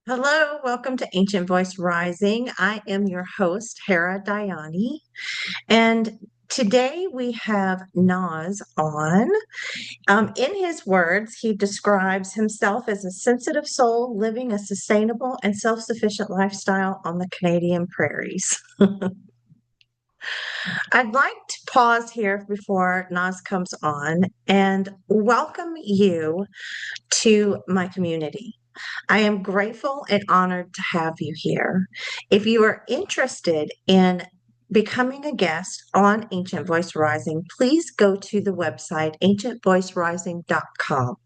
Hello, welcome to Ancient Voice Rising. I am your host, Hera Diani, and today we have Naz on. In his words, he describes himself as a sensitive soul living a sustainable and self sufficient lifestyle on the Canadian prairies. I'd like to pause here before Naz comes on and welcome you to my community. I am grateful and honored to have you here. If you are interested in becoming a guest on Ancient Voice Rising, please go to the website ancientvoicerising.com.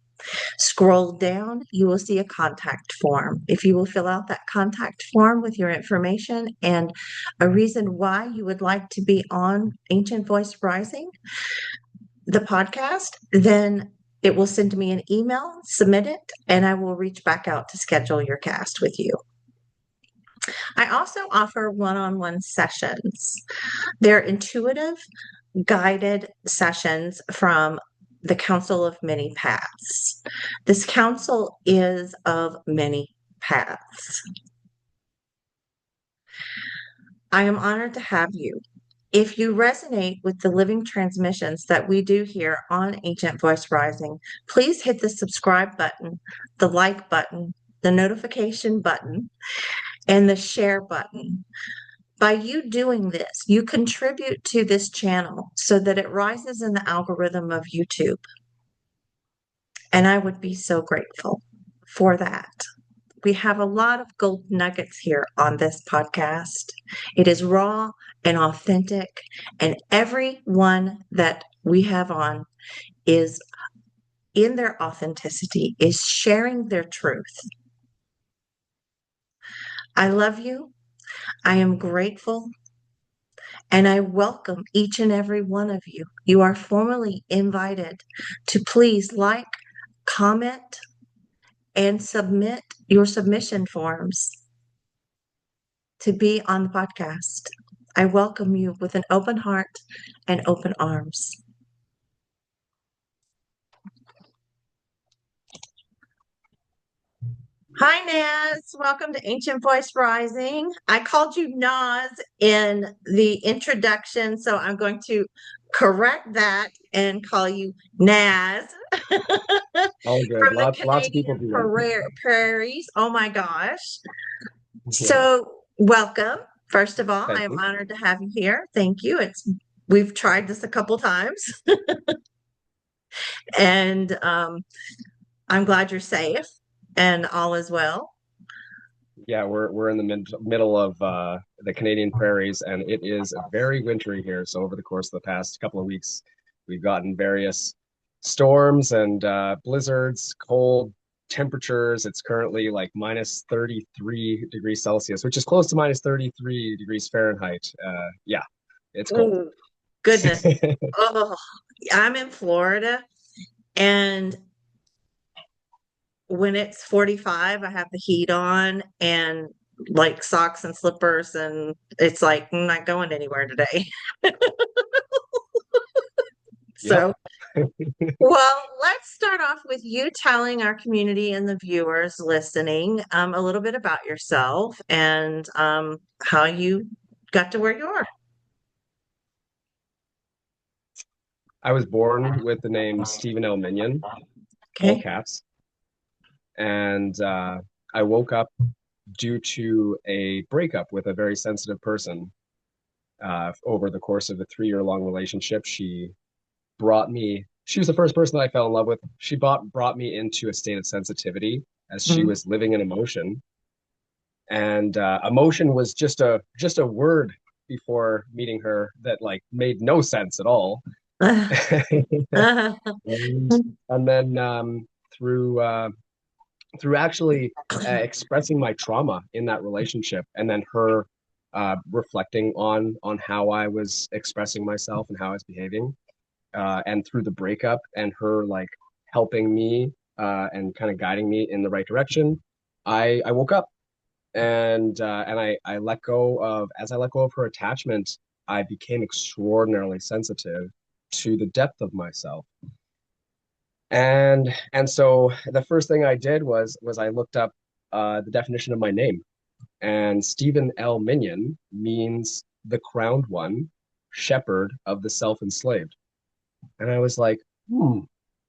Scroll down, you will see a contact form. If you will fill out that contact form with your information and a reason why you would like to be on Ancient Voice Rising, the podcast, then it will send me an email, submit it, and I will reach back out to schedule your cast with you. I also offer one on one sessions. They're intuitive, guided sessions from the Council of Many Paths. This council is of many paths. I am honored to have you. If you resonate with the living transmissions that we do here on Ancient Voice Rising, please hit the subscribe button, the like button, the notification button, and the share button. By you doing this, you contribute to this channel so that it rises in the algorithm of YouTube. And I would be so grateful for that. We have a lot of gold nuggets here on this podcast. It is raw and authentic, and everyone that we have on is in their authenticity, is sharing their truth. I love you. I am grateful. And I welcome each and every one of you. You are formally invited to please like, comment, and submit your submission forms to be on the podcast. I welcome you with an open heart and open arms. Hi, Naz. Welcome to Ancient Voice Rising. I called you Naz in the introduction, so I'm going to correct that and call you Naz All good. from the Lots of people Canadian do that. prairies. Oh my gosh. Yeah. So, welcome. First of all, I Thank am you. honored to have you here. Thank you. We've tried this a couple times, and I'm glad you're safe and all is well. Yeah, we're in the middle of the Canadian prairies, and it is very wintry here. So over the course of the past couple of weeks, we've gotten various storms and blizzards, cold temperatures. It's currently like minus 33 degrees Celsius, which is close to minus 33 degrees Fahrenheit. Yeah, it's cold. Oh, goodness. Oh, I'm in Florida, and when it's 45, I have the heat on and like socks and slippers, and it's like I'm not going anywhere today. Yep. So, well, let's start off with you telling our community and the viewers listening a little bit about yourself and how you got to where you are. I was born with the name Stephen L. Minion, all Okay. caps. And I woke up due to a breakup with a very sensitive person. Over the course of a 3 year long relationship, she was the first person that I fell in love with. She brought me into a state of sensitivity as she Mm. was living in emotion. And emotion was just a word before meeting her that like made no sense at all. and, and then through actually expressing my trauma in that relationship, and then her reflecting on how I was expressing myself and how I was behaving, and through the breakup and her like helping me and kind of guiding me in the right direction, I woke up and I let go of as I let go of her attachment, I became extraordinarily sensitive to the depth of myself. And so the first thing I did was I looked up the definition of my name. And Stephen L. Minion means the crowned one, shepherd of the self-enslaved. And I was like,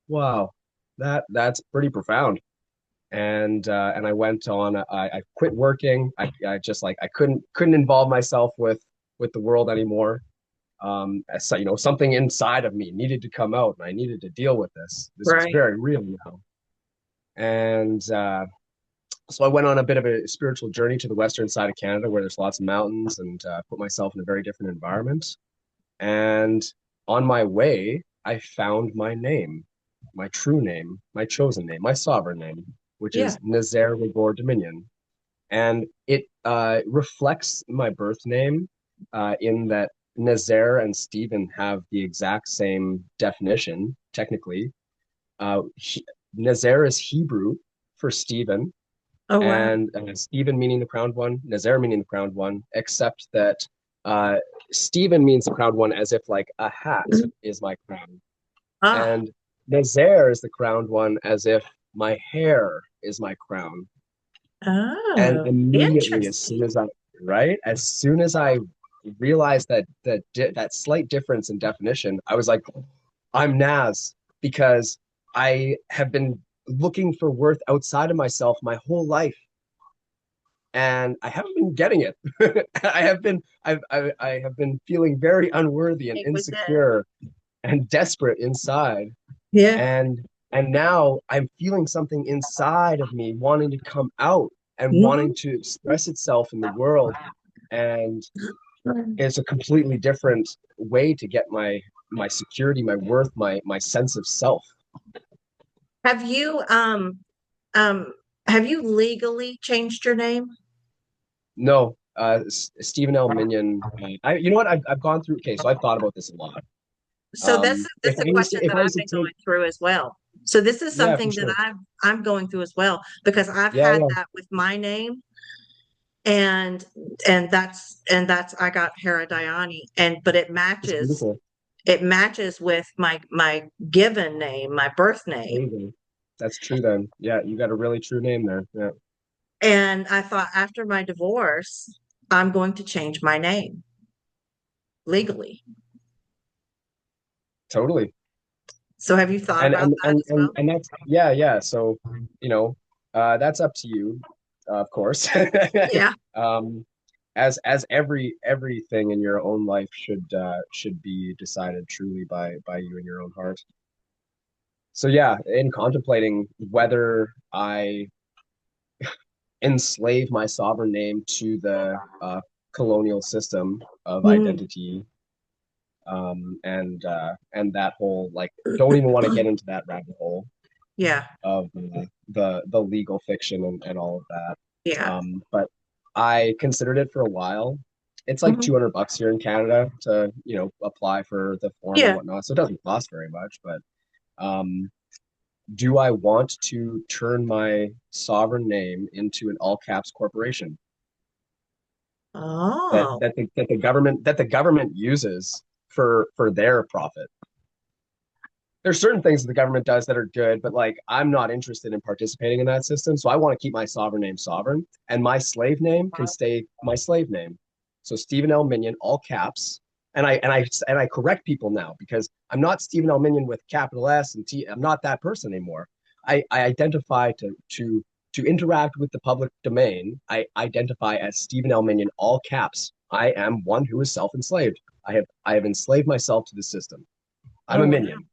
wow, that's pretty profound. And I went on. I quit working. I just like I couldn't involve myself with the world anymore. So, something inside of me needed to come out, and I needed to deal with this. This was Right. very real now. And so I went on a bit of a spiritual journey to the western side of Canada, where there's lots of mountains, and put myself in a very different environment. And on my way, I found my name, my true name, my chosen name, my sovereign name, which Yeah. is Nazaar Rigore Dominion. And it reflects my birth name in that Nazaire and Stephen have the exact same definition, technically. Nazaire is Hebrew for Stephen, Oh, wow. and Stephen meaning the crowned one, Nazaire meaning the crowned one, except that uh, Stephen means the crowned one as if like a hat Mhm. is my crown, Ah. and Nazaire is the crowned one as if my hair is my crown. And Oh, immediately, interesting. as soon as I realized that slight difference in definition, I was like, I'm Naz because I have been looking for worth outside of myself my whole life, and I haven't been getting it. I have been feeling very unworthy and It was that. insecure and desperate inside, Yeah. and now I'm feeling something inside of me wanting to come out and wanting Mhm. to express itself in the world, and it's a completely different way to get my security, my worth, my sense of self. Have you um have you legally changed your name? No, Stephen L. Minion. You know what? I've gone through. Okay, so I've thought about this a lot. So that's a question If that I I've was to been take, going through as well. So this is yeah, for something that sure. I'm going through as well because I've Yeah, had yeah, that with my name and that's I got Hera and but it's beautiful. it matches with my given name, my birth name. Amazing. That's true then. Yeah, you got a really true name there. Yeah, And I thought after my divorce, I'm going to change my name legally. totally. So have you thought about that as well? And that's yeah, yeah. So, you know, that's up to you, of course. Yeah. Um, as everything in your own life should be decided truly by you in your own heart. So yeah, in contemplating whether I enslave my sovereign name to the colonial system of Mm, identity, and that whole like don't even want to get into that rabbit hole yeah. of the legal fiction and all of that. Yeah. But I considered it for a while. It's like Mhm. $200 here in Canada to, apply for the form and Yeah. whatnot. So it doesn't cost very much, but um, do I want to turn my sovereign name into an all caps corporation Oh, that the government uses for their profit? There's certain things that the government does that are good, but like I'm not interested in participating in that system. So I want to keep my sovereign name sovereign, and my slave name can stay my slave name. So Stephen L. Minion, all caps. And I correct people now because I'm not Stephen L. Minion with capital S and T. I'm not that person anymore. I identify to interact with the public domain. I identify as Stephen L. Minion, all caps. I am one who is self-enslaved. I have enslaved myself to the system. I'm oh a wow. minion.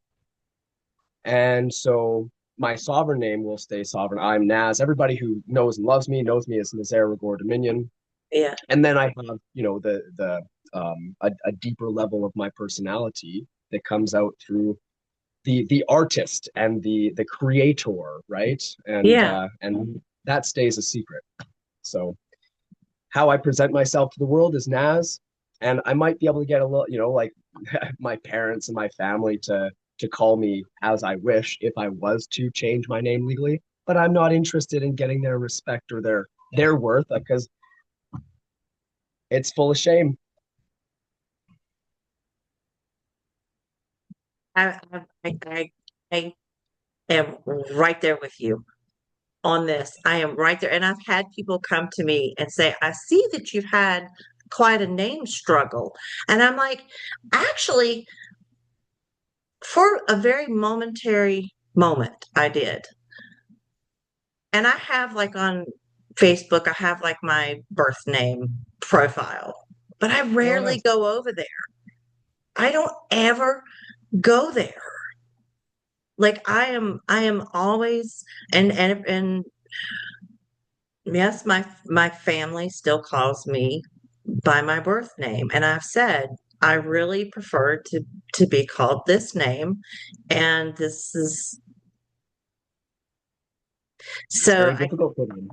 And so my sovereign name will stay sovereign. I'm Naz. Everybody who knows and loves me knows me as Nazaar Rigore Dominion. Yeah. And then I have, a deeper level of my personality that comes out through the artist and the creator, right? Yeah. And that stays a secret. So how I present myself to the world is Naz, and I might be able to get a little, like my parents and my family to call me as I wish if I was to change my name legally. But I'm not interested in getting their respect or their worth because it's full of shame. I am right there with you. on this. I am right there. And I've had people come to me and say, I see that you've had quite a name struggle. And I'm like, actually, for a very momentary moment, I did. And I have like on Facebook, I have like my birth name profile, but I Oh, rarely nice. go over there. I don't ever go there. Like I am always and yes, my family still calls me by my birth name, and I've said I really prefer to be called this name, and this is It's so very I difficult for them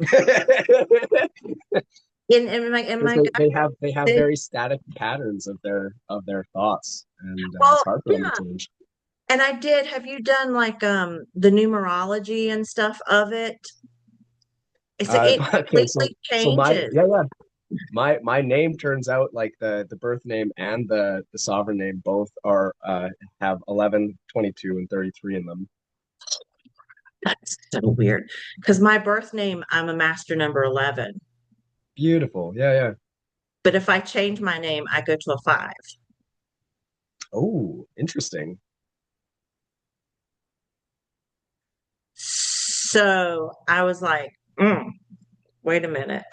in because my they have guidance. very static patterns of their thoughts, and it's Well, hard for them to yeah, change. and I did. Have you done like the numerology and stuff of it? It Okay, completely so my changes. yeah yeah my name turns out like the birth name and the sovereign name both are have 11, 22, and 33 in them. That's so weird. Because my birth name, I'm a master number 11. Beautiful. Yeah, yeah. But if I change my name, I go to a 5. Oh, interesting. So I was like, wait a minute.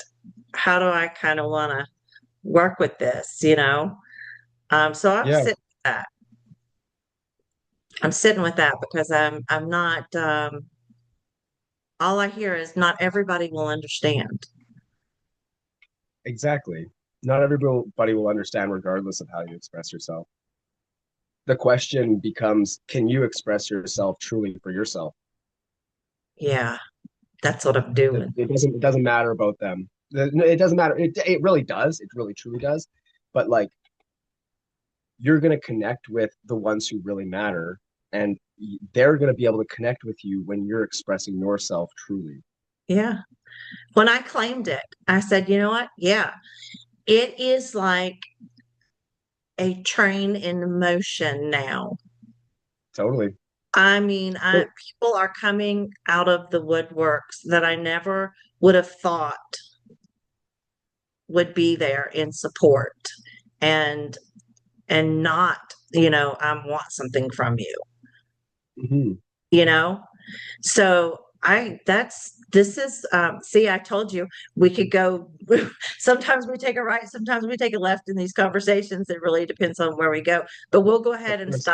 How do I kind of want to work with this, you know? So Yeah, with that. I'm sitting with that because I'm not all I hear is not everybody will understand. exactly. Not everybody will understand regardless of how you express yourself. The question becomes, can you express yourself truly for yourself? Yeah, that's what I'm It, doing. it doesn't it doesn't matter about them. It doesn't matter. It really does. It really truly does. But like you're going to connect with the ones who really matter, and they're going to be able to connect with you when you're expressing yourself truly. Yeah. When I claimed it, I said, you know what? Yeah, it is like a train in motion now. Totally. I mean, So people are coming out of the woodworks that I never would have thought would be there in support and not, I want something from you, mhm. you know? So this is, see, I told you we could go, sometimes we take a right, sometimes we take a left in these conversations. It really depends on where we go, but we'll go Of ahead and course.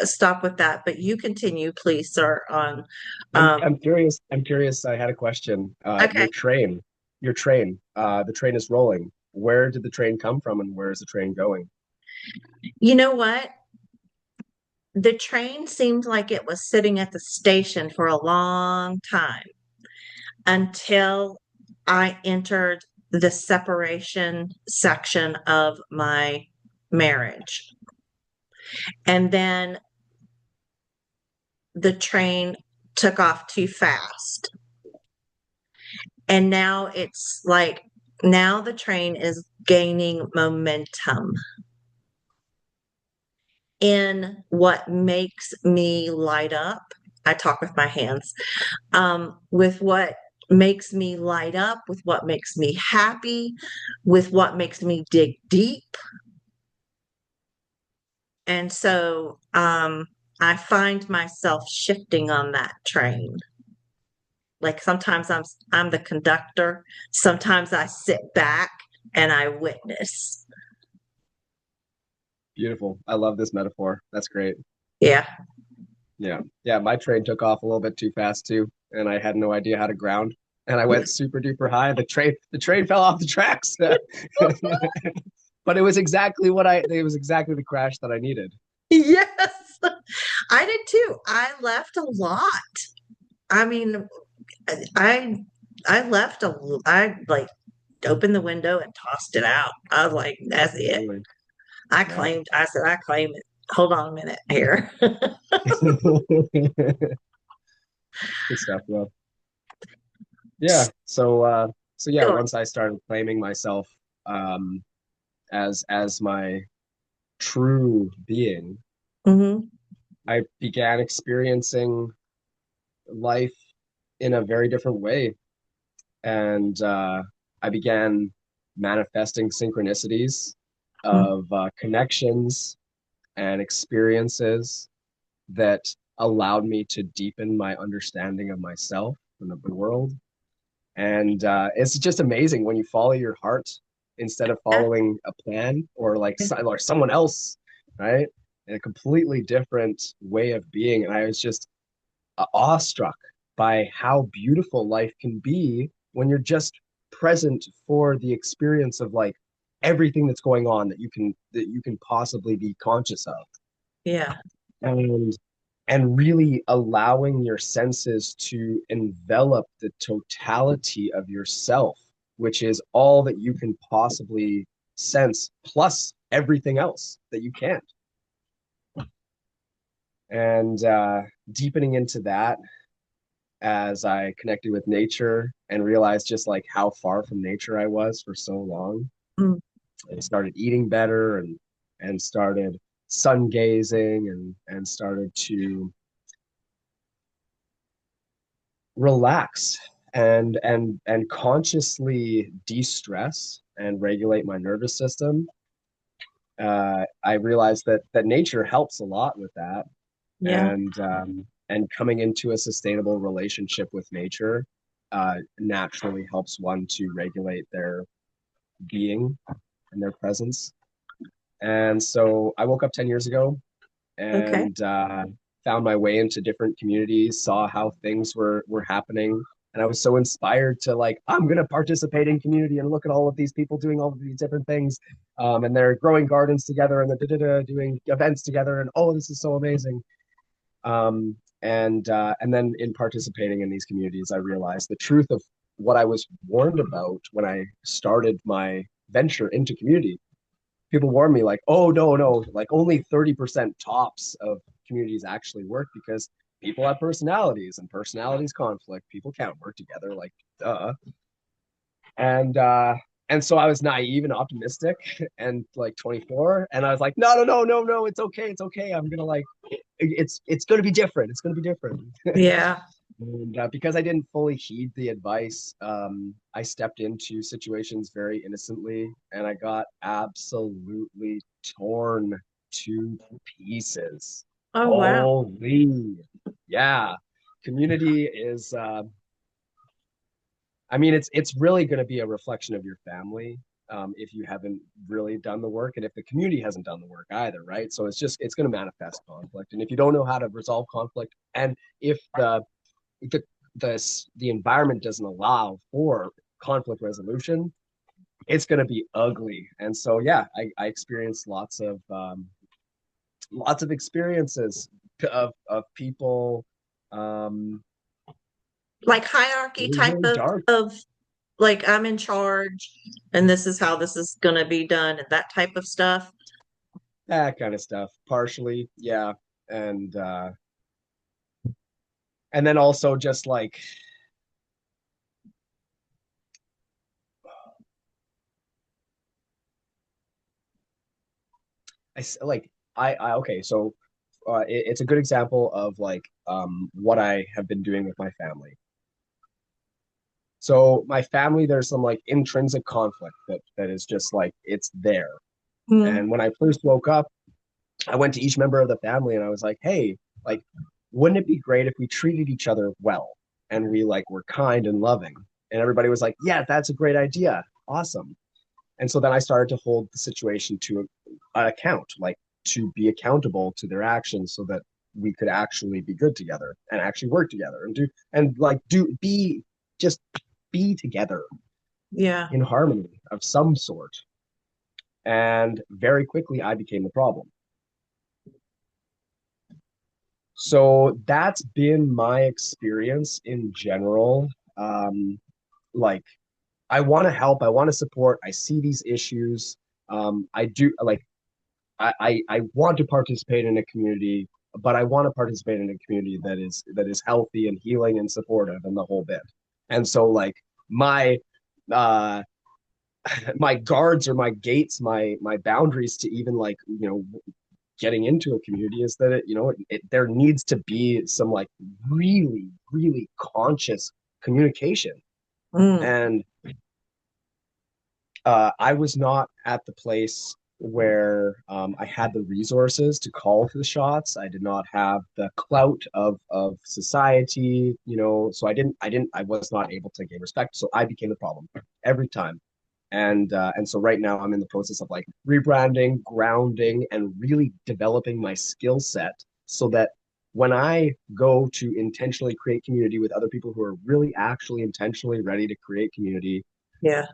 stop with that. But you continue, please, sir, on, I'm um, I'm curious. I'm curious. I had a question. okay. The train is rolling. Where did the train come from, and where is the train going? You know what? The train seemed like it was sitting at the station for a long time until I entered the separation section of my marriage. And then the train took off too fast. And now it's like, now the train is gaining momentum in what makes me light up. I talk with my hands, with what makes me light up, with what makes me happy, with what makes me dig deep. And so I find myself shifting on that train. Like sometimes I'm the conductor, sometimes I sit back and I witness. Beautiful. I love this metaphor. That's great. Yeah. Yeah. Yeah. My train took off a little bit too fast too, and I had no idea how to ground. And I went super duper high. The train fell off the tracks. But it was exactly the crash that I needed. Yes. I did too. I left a lot. I mean, I I left I like opened the window and tossed it out. I was like, that's it. Totally. Yeah. I said, I claim it. Hold on a minute here. Good stuff, bro. Yeah. So yeah, Sure. once I started claiming myself um as my true being, Hmm. I began experiencing life in a very different way. And I began manifesting synchronicities Mm. of connections and experiences that allowed me to deepen my understanding of myself and of the world. And it's just amazing when you follow your heart instead of Yeah. following a plan or or someone else, right? In a completely different way of being. And I was just awestruck by how beautiful life can be when you're just present for the experience of like everything that's going on that you can possibly be conscious of. Yeah. And really allowing your senses to envelop the totality of yourself, which is all that you can possibly sense, plus everything else that you can't. And deepening into that as I connected with nature and realized just like how far from nature I was for so long. Mm. I started eating better and started sun gazing and started to relax and consciously de-stress and regulate my nervous system. I realized that nature helps a lot with that, Yeah. and coming into a sustainable relationship with nature naturally helps one to regulate their being and their presence. And so I woke up 10 years ago Okay. and found my way into different communities, saw how things were happening. And I was so inspired to like, I'm gonna participate in community and look at all of these people doing all of these different things. And they're growing gardens together and they're doing events together. And oh, this is so amazing. And then in participating in these communities, I realized the truth of what I was warned about when I started my venture into community. People warn me like, oh no, no, like only 30% tops of communities actually work because people have personalities and personalities conflict. People can't work together, like duh. And and so I was naive and optimistic and like 24. And I was like, no, no, no, no, no, it's okay, it's okay. I'm gonna like it's gonna be different. It's gonna be different. Yeah. And because I didn't fully heed the advice, I stepped into situations very innocently and I got absolutely torn to pieces. Oh, wow. Holy, yeah. Community is, I mean, it's really going to be a reflection of your family if you haven't really done the work and if the community hasn't done the work either, right? So it's going to manifest conflict. And if you don't know how to resolve conflict and if the the environment doesn't allow for conflict resolution, it's going to be ugly. And so, yeah, I experienced lots of experiences of people um, Like hierarchy really, type really dark. of like I'm in charge and this is how this is gonna be done and that type of stuff. That kind of stuff. Partially, yeah, and and then also just like like I okay, so it's a good example of like what I have been doing with my family. So my family, there's some like intrinsic conflict that is just like it's there. Mm. And when I first woke up, I went to each member of the family and I was like, hey, like, wouldn't it be great if we treated each other well and we like were kind and loving? And everybody was like, yeah, that's a great idea. Awesome. And so then I started to hold the situation to an account, like to be accountable to their actions so that we could actually be good together and actually work together and do and like do be just be together Yeah. in harmony of some sort. And very quickly, I became the problem. So that's been my experience in general. Like, I want to help, I want to support, I see these issues. I do like, I want to participate in a community, but I want to participate in a community that is healthy and healing and supportive and the whole bit. And so, like, my uh my guards or my gates, my boundaries to even like getting into a community is that there needs to be some like really, really conscious communication. Mm, And I was not at the place where I had the resources to call for the shots. I did not have the clout of society, so I was not able to gain respect. So I became the problem every time. And so right now I'm in the process of like rebranding, grounding, and really developing my skill set so that when I go to intentionally create community with other people who are really actually intentionally ready to create community, yeah.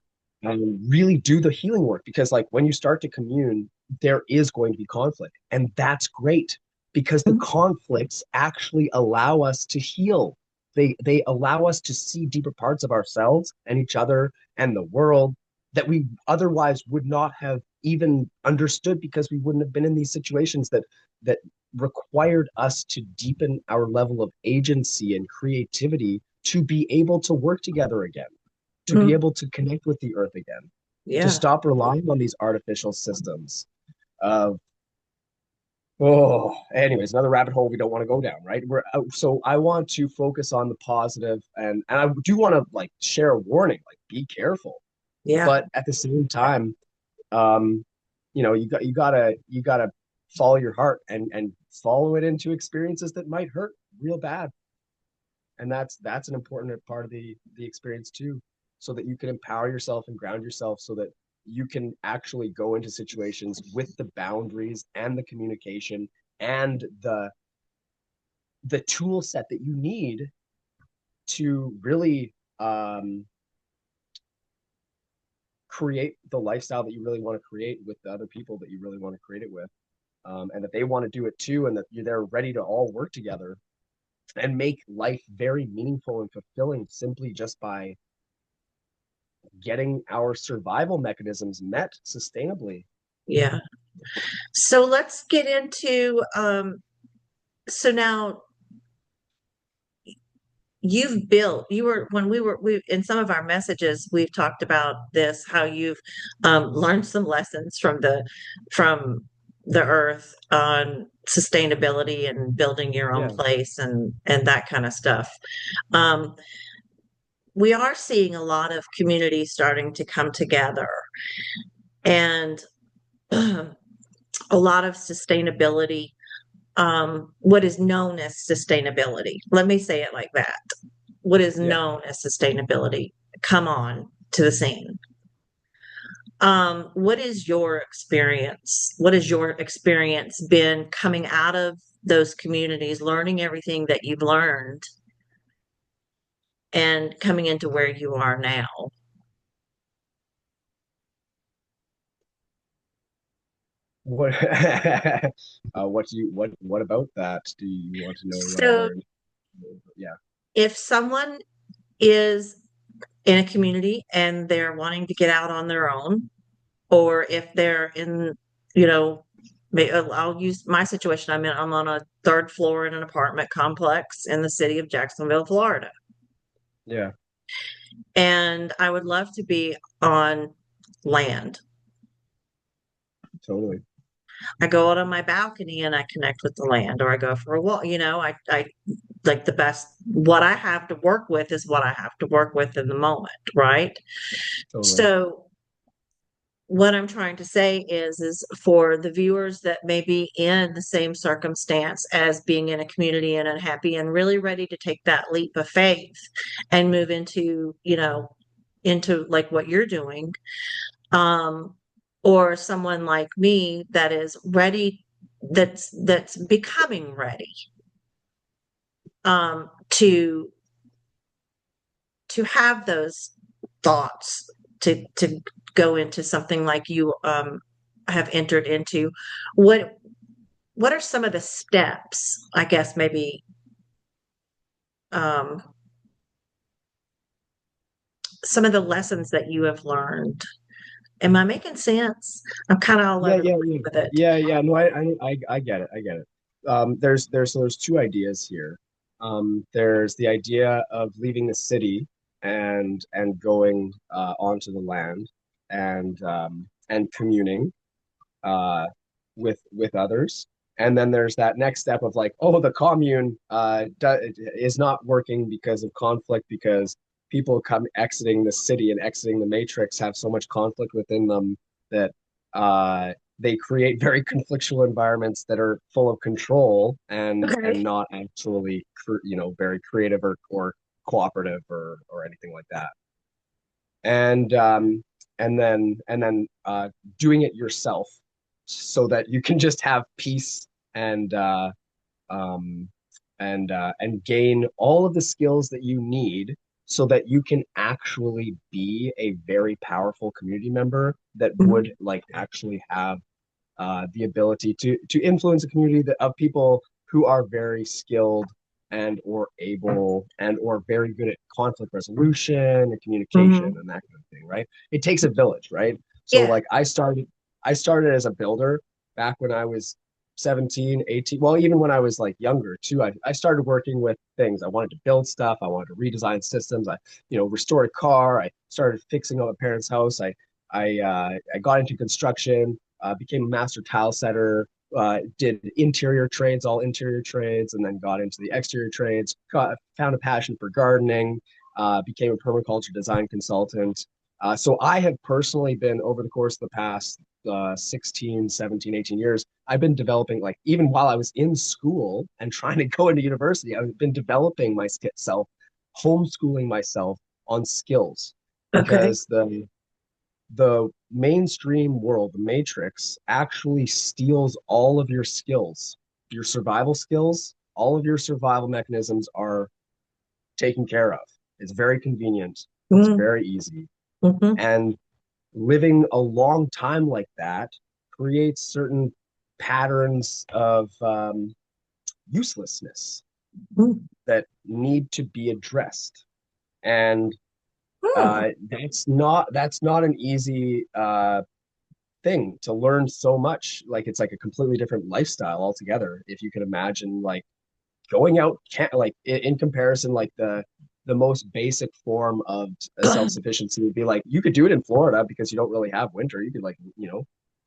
really do the healing work, because like when you start to commune, there is going to be conflict, and that's great because the Mhm. conflicts actually allow us to heal. They allow us to see deeper parts of ourselves and each other and the world that we otherwise would not have even understood, because we wouldn't have been in these situations that required us to deepen our level of agency and creativity to be able to work together again, to be Mm, able to connect with the earth again, to yeah. stop relying on these artificial systems of, oh, anyways, another rabbit hole we don't want to go down, right? So I want to focus on the positive, and I do want to like share a warning, like be careful, Yeah. but at the same time, um, you gotta follow your heart and follow it into experiences that might hurt real bad, and that's an important part of the experience too, so that you can empower yourself and ground yourself so that you can actually go into situations with the boundaries and the communication and the tool set that you need to really create the lifestyle that you really want to create with the other people that you really want to create it with, and that they want to do it too, and that they're ready to all work together and make life very meaningful and fulfilling simply just by getting our survival mechanisms met sustainably. Yeah. So let's get into so now you were when we in some of our messages we've talked about this, how you've learned some lessons from the earth on sustainability and building your own Yeah. place and that kind of stuff. um we are seeing a lot of communities starting to come together, and a lot of sustainability, what is known as sustainability, let me say it like that, what is Yeah. known as sustainability come on to the scene. What is your experience? What has your experience been coming out of those communities, learning everything that you've learned and coming into where you are now? What what about that do you want to know what I So learned? Yeah. if someone is in a community and they're wanting to get out on their own, or if they're in, you know, I'll use my situation. I'm on a third floor in an apartment complex in the city of Jacksonville, Florida. Yeah. And I would love to be on land. Totally. I go out on my balcony and I connect with the land, or I go for a walk. I like the best, what I have to work with is what I have to work with in the moment, right? Totally. So what I'm trying to say is for the viewers that may be in the same circumstance as being in a community and unhappy and really ready to take that leap of faith and move into, into like what you're doing, um, or someone like me that is ready, that's becoming ready, to have those thoughts, to go into something like you have entered into. What are some of the steps, I guess, maybe, um, some of the lessons that you have learned? Am I making sense? I'm kind of all Yeah, over the yeah, place yeah. with it. Yeah. No, I get it. I get it. There's two ideas here. There's the idea of leaving the city and going onto the land and communing uh with others. And then there's that next step of like, oh, the commune is not working because of conflict, because people come exiting the city and exiting the matrix have so much conflict within them that they create very conflictual environments that are full of control and Okay. not actually very creative or cooperative or anything like that. And doing it yourself so that you can just have peace and um, and gain all of the skills that you need so that you can actually be a very powerful community member that would Mhm. like actually have the ability to influence a community of people who are very skilled and or able and or very good at conflict resolution and communication Mhm. and that kind of thing, right? It takes a village, right? So Yeah. like I started as a builder back when I was 17, 18. Well, even when I was like younger too, I started working with things. I wanted to build stuff. I wanted to redesign systems. Restore a car. I started fixing up a parent's house. I got into construction, became a master tile setter, did interior trades, all interior trades, and then got into the exterior trades. Found a passion for gardening, became a permaculture design consultant. So I have personally been over the course of the past 16, 17, 18 years, I've been developing, like, even while I was in school and trying to go into university, I've been developing myself, homeschooling myself on skills Okay. because the mainstream world, the matrix, actually steals all of your skills, your survival skills, all of your survival mechanisms are taken care of. It's very convenient, it's Mm-hmm. very easy. Mm-hmm. And living a long time like that creates certain patterns of uselessness that need to be addressed. And that's not an easy thing to learn so much. Like it's like a completely different lifestyle altogether. If you can imagine like going out, like in comparison, like the most basic form of self-sufficiency would be like you could do it in Florida because you don't really have winter. You could like,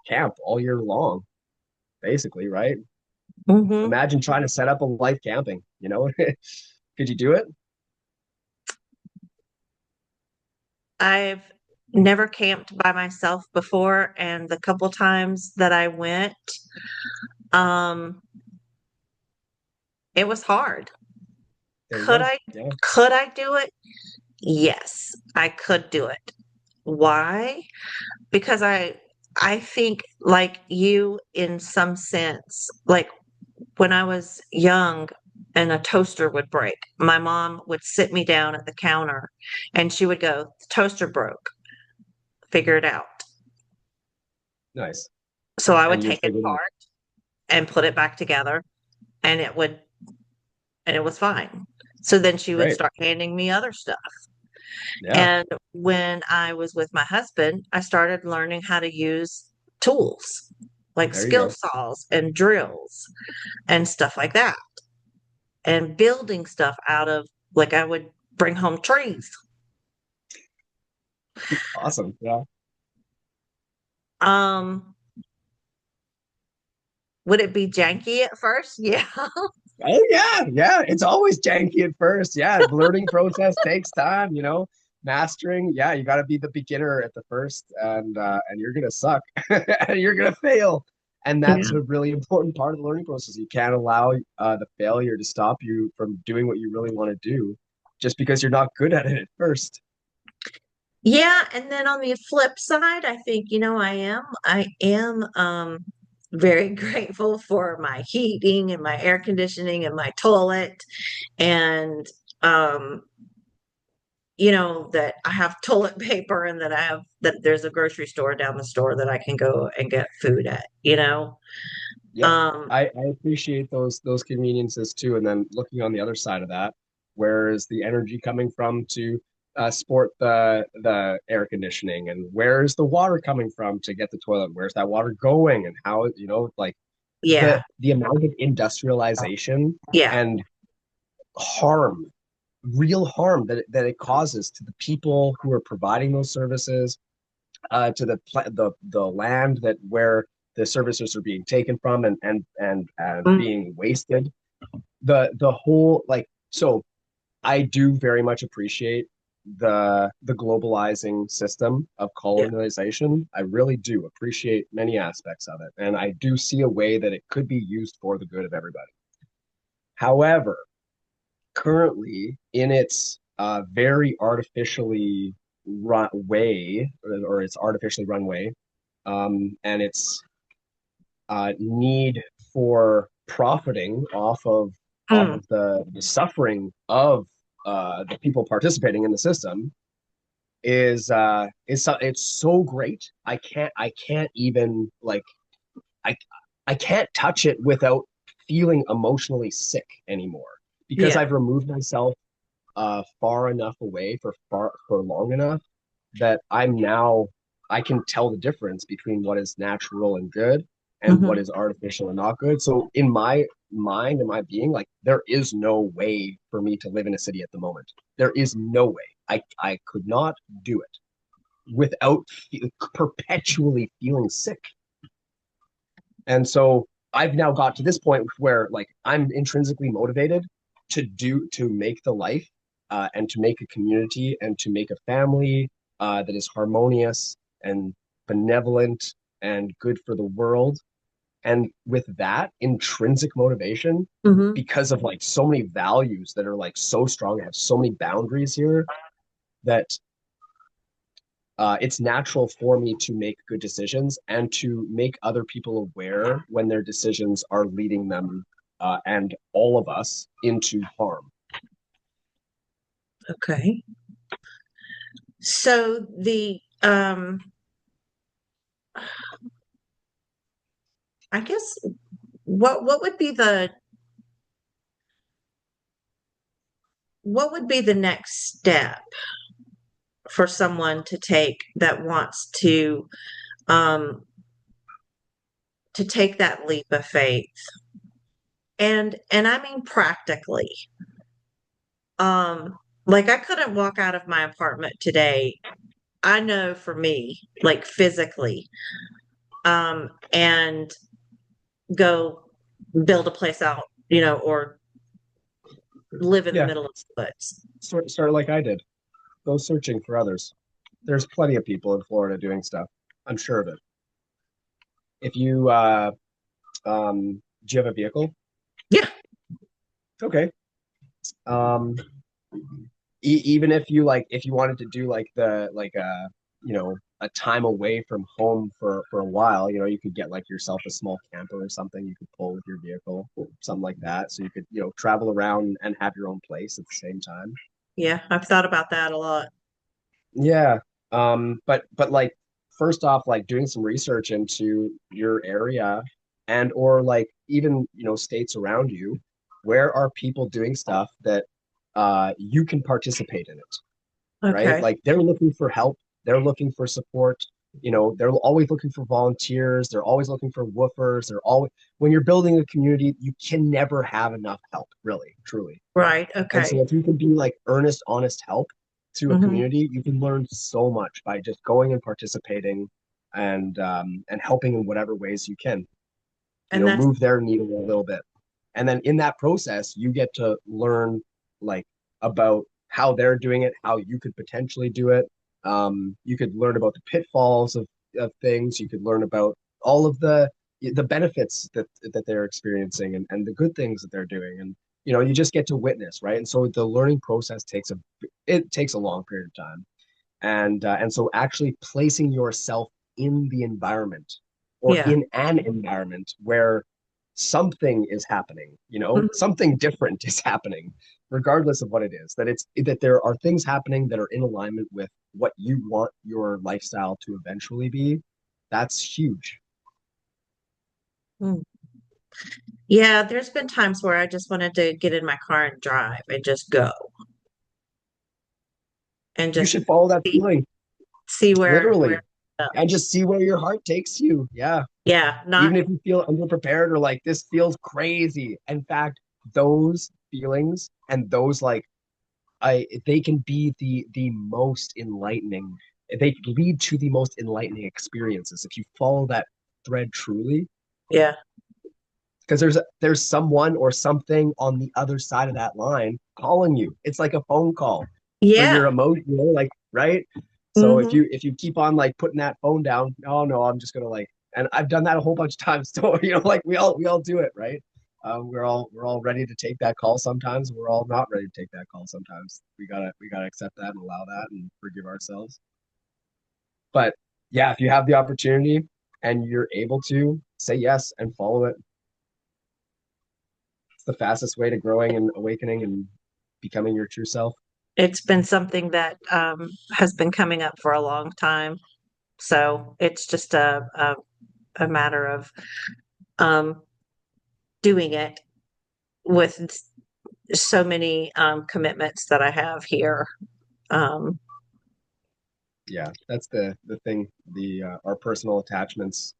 camp all year long, basically, right? Mm-hmm. Imagine trying to set up a life camping, Could you do it? I've never camped by myself before, and the couple times that I went, um, it was hard. There you Could go. I Yeah. could I do it? Yes, I could do it. Why? Because I think like you in some sense, like when I was young and a toaster would break, my mom would sit me down at the counter and she would go, "The toaster broke, figure it out." Nice. So I would And you take it figured out. apart and put it back together and it was fine. So then she would Great. start handing me other stuff. Yeah. And when I was with my husband, I started learning how to use tools like There you skill go. saws and drills and stuff like that, and building stuff out of, like, I would bring home trees. Awesome. Yeah. Um, would it be janky at first? Yeah. Oh yeah, yeah. It's always janky at first. Yeah, the learning process takes time, Mastering, yeah, you got to be the beginner at the first, and you're gonna suck, and you're gonna fail, and that's Yeah. a really important part of the learning process. You can't allow the failure to stop you from doing what you really want to do, just because you're not good at it at first. Yeah, and then on the flip side, I think, I am very grateful for my heating and my air conditioning and my toilet, and um that I have toilet paper, and that there's a grocery store down the store that I can go and get food at. Yep. Um I appreciate those conveniences too. And then looking on the other side of that, where is the energy coming from to sport the air conditioning, and where is the water coming from to get the toilet? Where's that water going, and how, like yeah. the amount of industrialization Yeah. and harm, real harm that it causes to the people who are providing those services, to the land that where the services are being taken from and Mm, being wasted. The whole like so I do very much appreciate the globalizing system of yeah. colonization. I really do appreciate many aspects of it, and I do see a way that it could be used for the good of everybody. However, currently in its very artificially run way, or its artificially run way, and its need for profiting off Mm, of the suffering of the people participating in the system is it's so great. I can't even like I I can't touch it without feeling emotionally sick anymore because yeah. I've removed myself far enough away for long enough that I can tell the difference between what is natural and good and what Hmm. is artificial and not good. So in my mind and my being, like there is no way for me to live in a city at the moment. There is no way. I could not do it without perpetually feeling sick. And so I've now got to this point where like I'm intrinsically motivated to make the life and to make a community and to make a family that is harmonious and benevolent and good for the world. And with that intrinsic motivation, Hmm. because of like so many values that are like so strong, I have so many boundaries here that it's natural for me to make good decisions and to make other people aware when their decisions are leading them and all of us into harm. Okay. So I guess what would be the next step for someone to take that wants um to take that leap of faith? And I mean practically. Um, like I couldn't walk out of my apartment today. I know for me, like physically, and go build a place out, or live in the Yeah, middle of the woods. start like I did. Go searching for others. There's plenty of people in Florida doing stuff. I'm sure of it. If you do you have a vehicle? Yeah. Okay. Um, even if you like if you wanted to do like the like you know a time away from home for a while, you could get like yourself a small camper or something you could pull with your vehicle, something like that, so you could travel around and have your own place at the same time. Yeah, I've thought about that a lot. Yeah. But like first off, like doing some research into your area and or like even states around you, where are people doing stuff that you can participate in it, right? Okay. Like they're looking for help, they're looking for support, they're always looking for volunteers, they're always looking for woofers, they're always when you're building a community, you can never have enough help, really, truly. Right. And Okay. so if you can be like earnest, honest help to a Hmm. community, you can learn so much by just going and participating and helping in whatever ways you can, And that's move their needle a little bit. And then in that process, you get to learn like about how they're doing it, how you could potentially do it. You could learn about the pitfalls of things. You could learn about all of the benefits that they're experiencing and the good things that they're doing. And you just get to witness, right? And so the learning process takes a long period of time. And so actually placing yourself in the environment or yeah. in an environment where something is happening, Mhm. something different is happening, regardless of what it is, that there are things happening that are in alignment with what you want your lifestyle to eventually be. That's huge. Mm. Yeah, there's been times where I just wanted to get in my car and drive and just go and You just should follow that see feeling, see where literally, it and goes. just see where your heart takes you. Yeah. Yeah, not Even if you feel underprepared or like this feels crazy. In fact, those feelings and those like they can be the most enlightening. They lead to the most enlightening experiences if you follow that thread truly, Yeah. because there's someone or something on the other side of that line calling you. It's like a phone call for Yeah. your emotion, like, right? So if Hmm. you keep on like putting that phone down, oh no, I'm just gonna like, and I've done that a whole bunch of times. So like we all do it, right? We're all ready to take that call sometimes. We're all not ready to take that call sometimes. We gotta accept that and allow that and forgive ourselves. But yeah, if you have the opportunity and you're able to say yes and follow it, it's the fastest way to growing and awakening and becoming your true self. It's been something that has been coming up for a long time. So it's just a matter of um, doing it with so many commitments that I have here. Um, Yeah, that's the thing. The our personal attachments,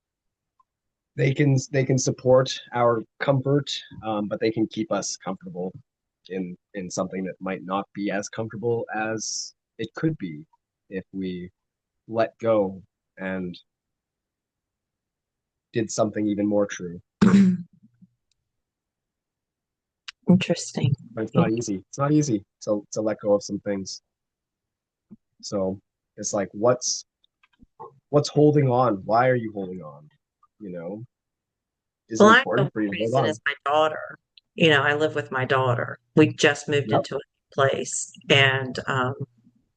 they can support our comfort, but they can keep us comfortable in something that might not be as comfortable as it could be if we let go and did something even more true. Interesting. But it's not easy. It's not easy to let go of some things. So it's like what's holding on? Why are you holding on? You know, is it Well, I know important for you the to hold reason on? is my daughter. You know, I live with my daughter. We just moved Yep. into a place, and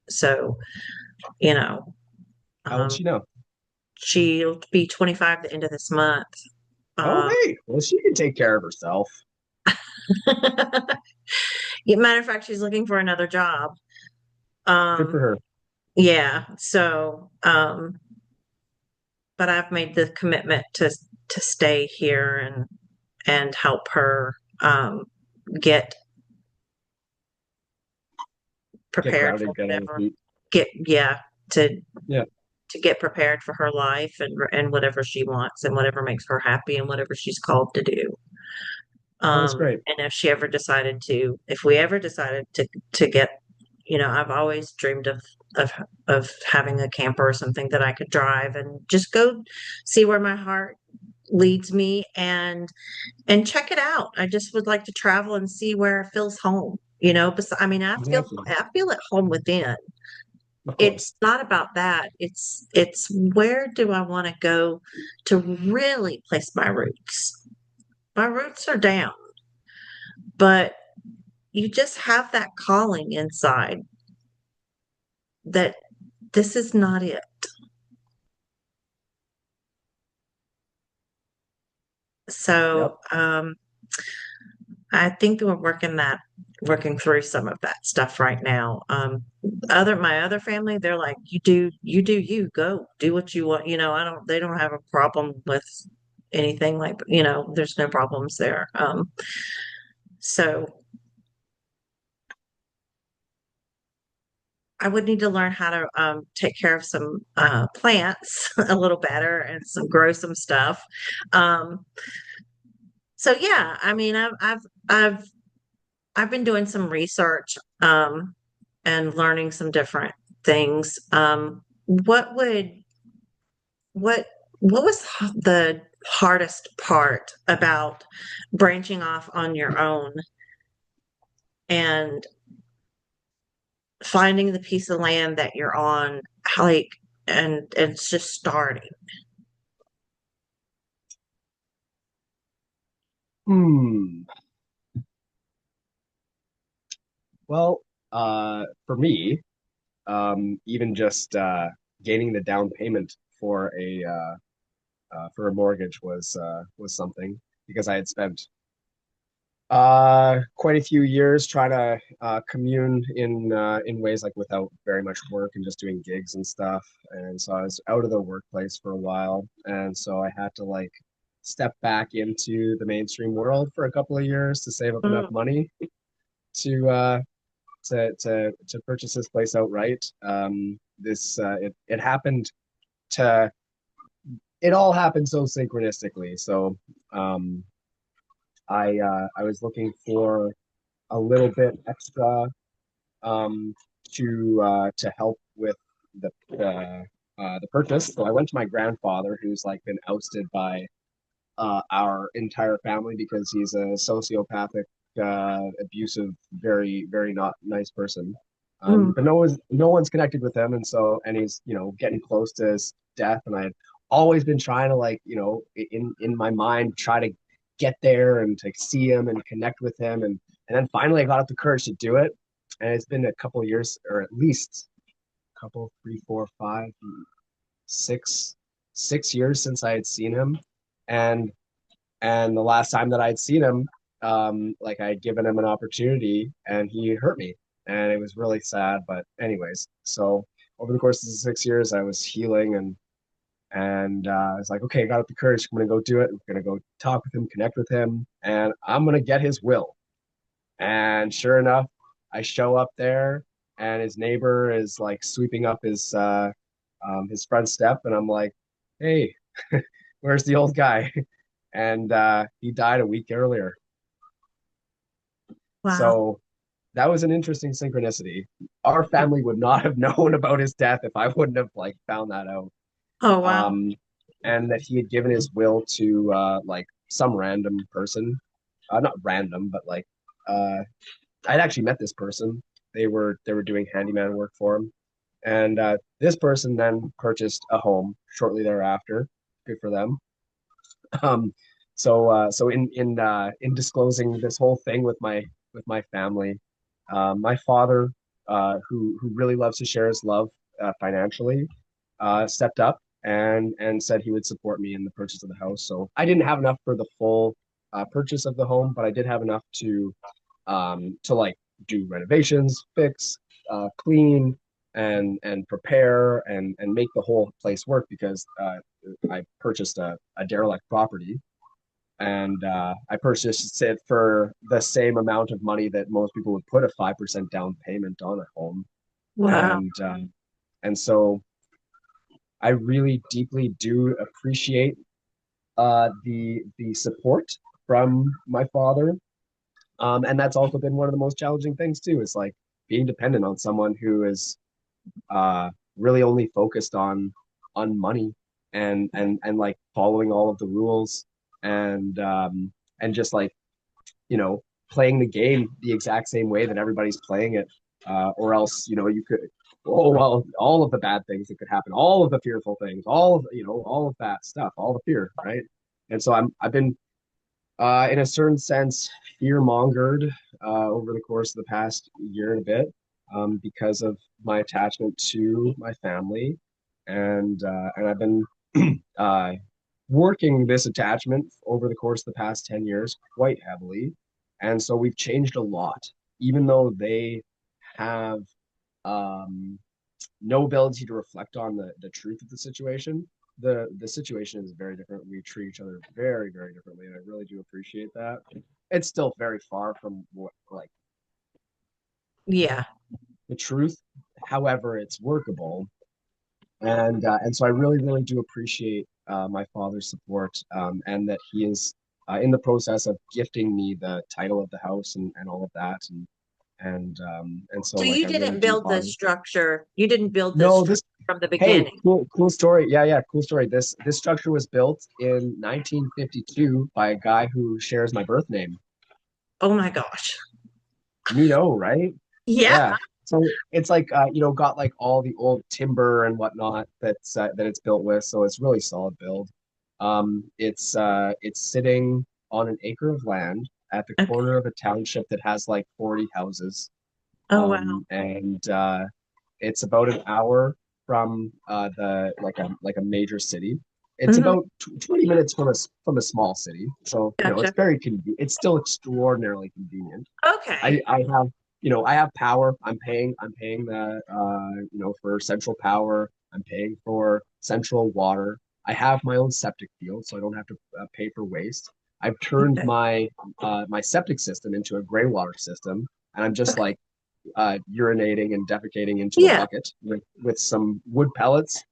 so you know, How old um, she know? she'll be 25 the end of this month. Oh, Um, hey, well, she can take care of herself. yeah, matter of fact, she's looking for another job. Good for Um, her. yeah, so but I've made the commitment to stay here and help her get Get prepared for grounded, get on her whatever feet. get yeah to Yeah. to get prepared for her life and whatever she wants and whatever makes her happy and whatever she's called to do. Oh, that's great. And if we ever decided to get, I've always dreamed of of having a camper or something that I could drive and just go see where my heart leads me and check it out. I just would like to travel and see where it feels home. But I mean, Exactly. I feel at home within. Of course. It's not about that. It's where do I want to go to really place my roots? My roots are down, but you just have that calling inside that this is not it. Yep. So I think we're working through some of that stuff right now. Other my other family, they're like, you go do what you want. They don't have a problem with anything like, there's no problems there. So I would need to learn how to take care of some plants a little better and grow some stuff. Um, so yeah, I mean, I've I've been doing some research and learning some different things. What what was the hardest part about branching off on your own and finding the piece of land that you're on, like, and it's just starting? Hmm. Well, for me, even just gaining the down payment for a mortgage was something because I had spent quite a few years trying to commune in ways like without very much work and just doing gigs and stuff. And so I was out of the workplace for a while, and so I had to like step back into the mainstream world for a couple of years to save up enough Mm. money to uh to purchase this place outright. This it happened to it all happened so synchronistically. So um I was looking for a little bit extra um to help with the the purchase. So I went to my grandfather, who's like been ousted by our entire family because he's a sociopathic, abusive, very, very not nice person. Mm. But no one's connected with him, and so and he's getting close to his death, and I had always been trying to like in my mind try to get there and to see him and connect with him, and then finally I got up the courage to do it, and it's been a couple of years, or at least a couple, 6 years since I had seen him, and and the last time that I'd seen him, like I had given him an opportunity and he hurt me. And it was really sad. But anyways, so over the course of the 6 years, I was healing and I was like, okay, I got up the courage. I'm gonna go do it. I'm gonna go talk with him, connect with him, and I'm gonna get his will. And sure enough, I show up there and his neighbor is like sweeping up his front step, and I'm like, hey, where's the old guy? And he died a week earlier. Wow. So that was an interesting synchronicity. Our family would not have known about his death if I wouldn't have like found that out. Oh, wow. Um, and that he had given his will to like some random person, not random, but like uh, I'd actually met this person. They were doing handyman work for him, and this person then purchased a home shortly thereafter. Good for them. Um, so in disclosing this whole thing with my family, my father, who really loves to share his love financially, stepped up and said he would support me in the purchase of the house. So I didn't have enough for the full purchase of the home, but I did have enough to like do renovations, fix, clean, and prepare and make the whole place work because I purchased a derelict property and I purchased it for the same amount of money that most people would put a 5% down payment on a home, Wow. and so I really deeply do appreciate the support from my father, and that's also been one of the most challenging things too. Is like being dependent on someone who is really only focused on money and like following all of the rules and just like you know playing the game the exact same way that everybody's playing it, or else you could all of the bad things that could happen, all of the fearful things, all of all of that stuff, all the fear, right? And so I've been in a certain sense fear mongered over the course of the past year and a bit, because of my attachment to my family, and I've been uh, working this attachment over the course of the past 10 years quite heavily. And so we've changed a lot, even though they have um, no ability to reflect on the truth of the situation. The situation is very different. We treat each other very, very differently, and I really do appreciate that. It's still very far from what like Yeah. the truth. However, it's workable, and so I really, really do appreciate my father's support, and that he is in the process of gifting me the title of the house and all of that, and so So like you I really didn't do build this honor. structure. You didn't build this No, structure this from the Hey, beginning. cool story. Yeah, yeah, cool story. This structure was built in 1952 by a guy who shares my birth name. Oh my gosh. Neato, right? Yeah. Yeah. So it's like got like all the old timber and whatnot that it's built with. So it's really solid build. It's sitting on an acre of land at the Okay. corner of a township that has like 40 houses. Oh wow. And it's about an hour from the like a major city. It's Hmm. about 20 minutes from a small city. So, it's Gotcha. very convenient. It's still extraordinarily convenient. Okay. I have I have power. I'm paying the for central power. I'm paying for central water. I have my own septic field, so I don't have to pay for waste. I've turned Okay. my septic system into a gray water system, and I'm just Okay. like urinating and defecating into a Yeah. bucket with some wood pellets.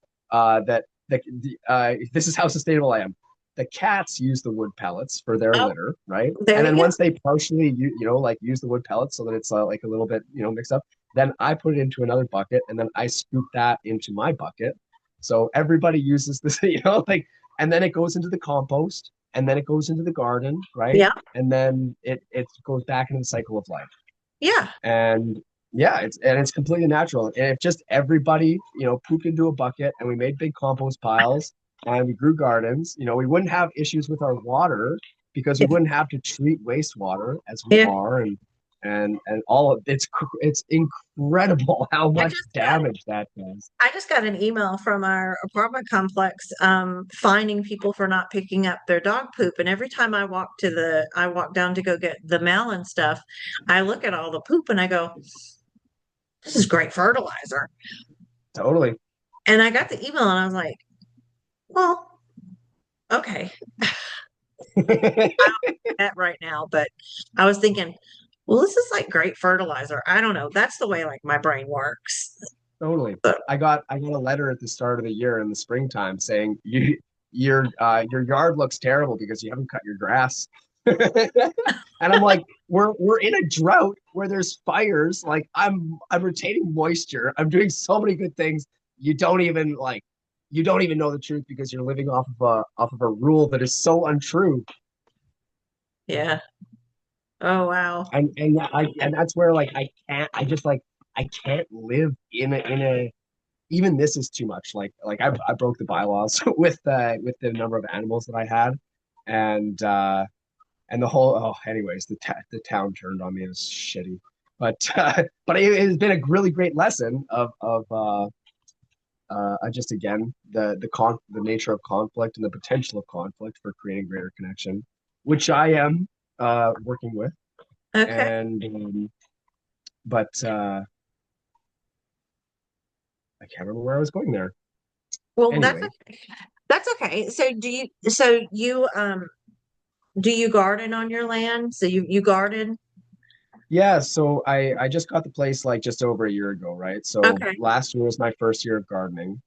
This is how sustainable I am. The cats use the wood pellets for their Oh, litter, right? there And you then go. once they partially, like use the wood pellets so that it's like a little bit, mixed up, then I put it into another bucket and then I scoop that into my bucket. So everybody uses this, like, and then it goes into the compost, and then it goes into the garden, right? Yeah. And then it goes back into the cycle of life. Yeah. And yeah, it's completely natural. And if just everybody, pooped into a bucket and we made big compost piles and we grew gardens, we wouldn't have issues with our water because we Yeah. wouldn't have to treat wastewater as we Yeah. are, and all of it's incredible how I much just got damage that does. I just got an email from our apartment complex finding people for not picking up their dog poop. And every time I walk down to go get the mail and stuff, I look at all the poop and I go, this is great fertilizer. Totally. And I got the email and I was like, well, okay, that right now. But I was thinking, well, this is like great fertilizer. I don't know. That's the way like my brain works. Totally. I got a letter at the start of the year in the springtime saying your yard looks terrible because you haven't cut your grass. And I'm like, we're in a drought where there's fires. Like I'm retaining moisture. I'm doing so many good things. You don't even like you don't even know the truth because you're living off of a rule that is so untrue. Yeah. Oh, wow. And that's where like I just like I can't live in a even this is too much. Like I broke the bylaws with the number of animals that I had, and the whole anyways the town turned on me. It was shitty, but it has been a really great lesson of just again the nature of conflict and the potential of conflict for creating greater connection, which I am working with, Okay. and but I can't remember where I was going there. Well, that's Anyway, okay. That's okay. So do you garden on your land? So you garden? yeah, so I just got the place like just over a year ago, right? So Okay. last year was my first year of gardening,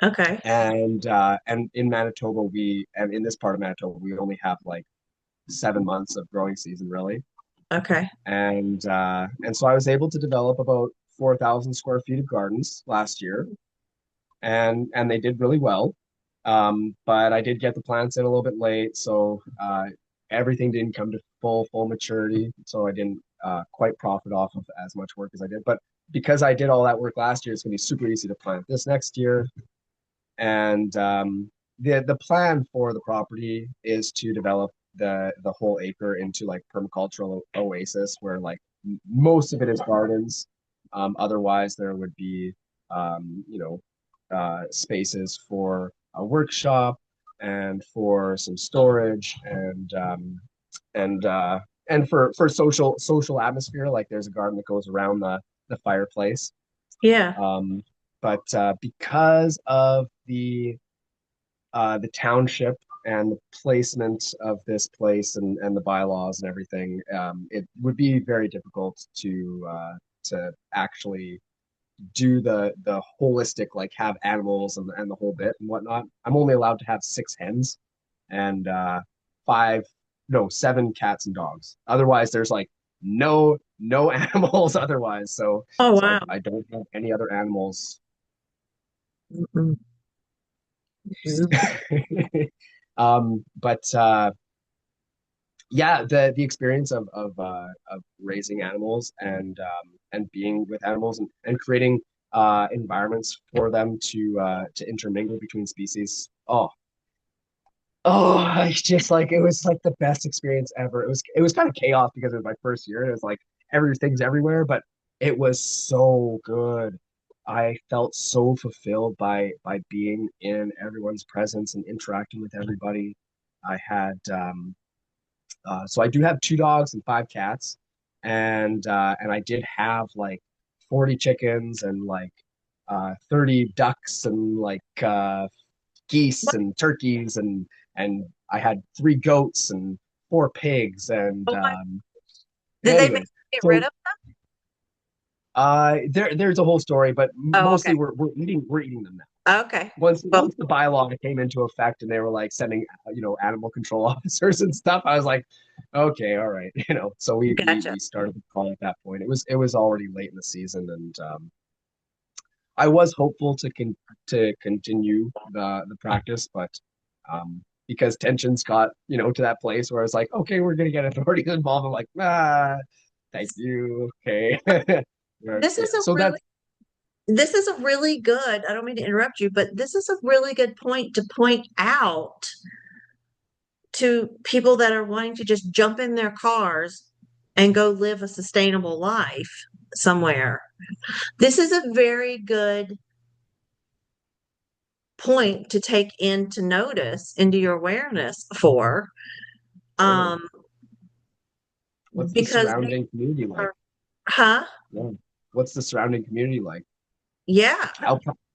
Okay. and in Manitoba and in this part of Manitoba we only have like 7 months of growing season really, Okay. and so I was able to develop about 4,000 square feet of gardens last year, and they did really well. But I did get the plants in a little bit late, so everything didn't come to full maturity. So I didn't quite profit off of as much work as I did. But because I did all that work last year, it's gonna be super easy to plant this next year. And the plan for the property is to develop the whole acre into like permacultural oasis, where like most of it is gardens. Otherwise, there would be spaces for a workshop and for some storage and for social atmosphere. Like there's a garden that goes around the fireplace. Yeah. Um, but because of the township and the placement of this place and the bylaws and everything, it would be very difficult to actually do the holistic, like have animals and the whole bit and whatnot. I'm only allowed to have 6 hens and five, no, 7 cats and dogs. Otherwise, there's like no animals otherwise. So Oh, so I, wow. I don't have any other animals. Mm-mm. But yeah, the experience of raising animals and being with animals and creating environments for them to intermingle between species. It's just like it was like the best experience ever. It was kind of chaos because it was my first year. It was like everything's everywhere, but it was so good. I felt so fulfilled by being in everyone's presence and interacting with everybody. I had so I do have 2 dogs and 5 cats, and I did have like 40 chickens and like 30 ducks and like geese What? and turkeys and I had 3 goats and 4 pigs and Oh, my. Did they make anyways, you get rid so of? there's a whole story, but Oh, okay. mostly we're eating them now. Okay. Once Well, once the bylaw came into effect and they were like sending animal control officers and stuff, I was like, okay, all right, so we gotcha. we started the call at that point. It was already late in the season, I was hopeful to continue the practice, but because tensions got, to that place where it's like, okay, we're gonna get authorities involved. I'm like, thank you. Okay. This Yeah. is a So really that's this is a really good, I don't mean to interrupt you, but this is a really good point to point out to people that are wanting to just jump in their cars and go live a sustainable life somewhere. This is a very good point to take into notice, into your awareness for, totally. um, What's the because they surrounding community like? are, huh? Yeah. What's the surrounding community like? Yeah,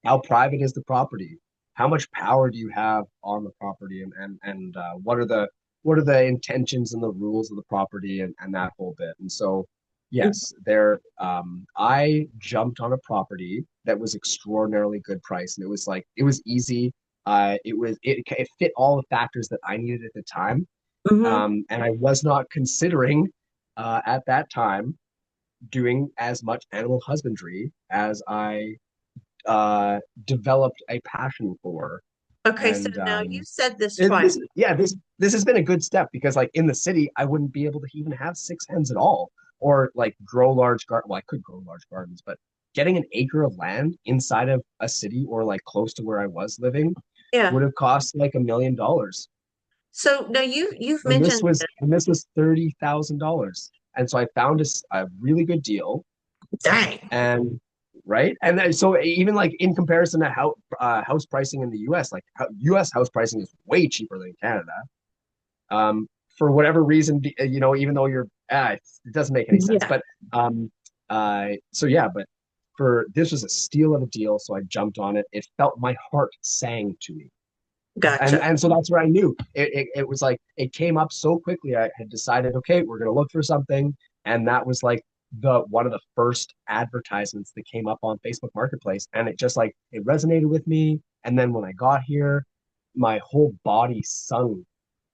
How private is the property? How much power do you have on the property, and what are the intentions and the rules of the property, and that whole bit. And so, yes, I jumped on a property that was extraordinarily good price, and it was easy. It fit all the factors that I needed at the time, hmm, and I was not considering at that time doing as much animal husbandry as I developed a passion for. okay. So And now you said this it, twice. this, yeah, this has been a good step because, like, in the city, I wouldn't be able to even have six hens at all, or like grow large garden. Well, I could grow large gardens, but getting an acre of land inside of a city or like close to where I was living Yeah. would have cost like $1 million. So now you've And mentioned this. this was $30,000. And so I found a really good deal. Dang. And right, and then, so even like in comparison to house pricing in the US, like US house pricing is way cheaper than Canada. For whatever reason, even though it doesn't make any sense. Yeah, But so yeah, but for this was a steal of a deal, so I jumped on it. It felt, my heart sang to me. gotcha. And so that's where I knew it was like it came up so quickly. I had decided, okay, we're gonna look for something, and that was like the one of the first advertisements that came up on Facebook Marketplace, and it just like it resonated with me. And then when I got here, my whole body sung,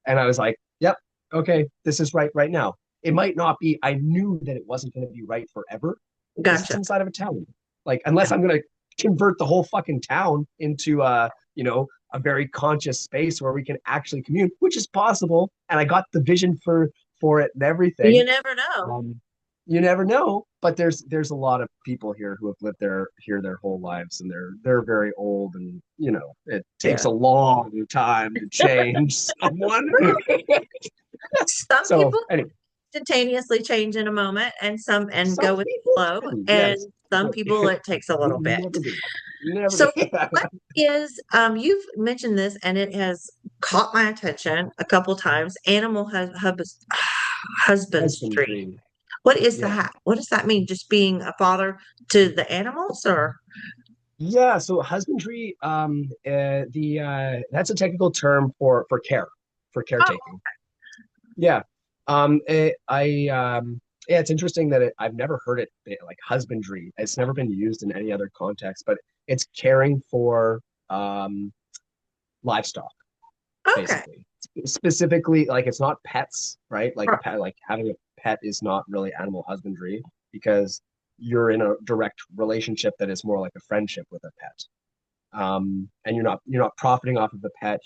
and I was like, yep, okay, this is right now. It might not be. I knew that it wasn't going to be right forever because it's Gotcha. inside of a town. Like unless I'm going to convert the whole fucking town into a very conscious space where we can actually commune, which is possible. And I got the vision for it and You everything. never know. Um, you never know, but there's a lot of people here who have lived here their whole lives, and they're very old, and it takes Yeah. a long time to change someone. Some So people anyway, instantaneously change in a moment and some go with the people flow, can, and yes, some but people it takes a little bit. never do, never do. So what is you've mentioned this and it has caught my attention a couple times, husbandry. Husbandry, What is yeah. that? What does that mean? Just being a father to the animals or Yeah, so husbandry, the that's a technical term for care, for oh, caretaking. Yeah. Yeah, it's interesting that I've never heard it like husbandry. It's never been used in any other context, but it's caring for livestock, okay. basically. Specifically, like it's not pets, right? Like Right. like having a pet is not really animal husbandry because you're in a direct relationship that is more like a friendship with a pet. And you're not profiting off of the pet.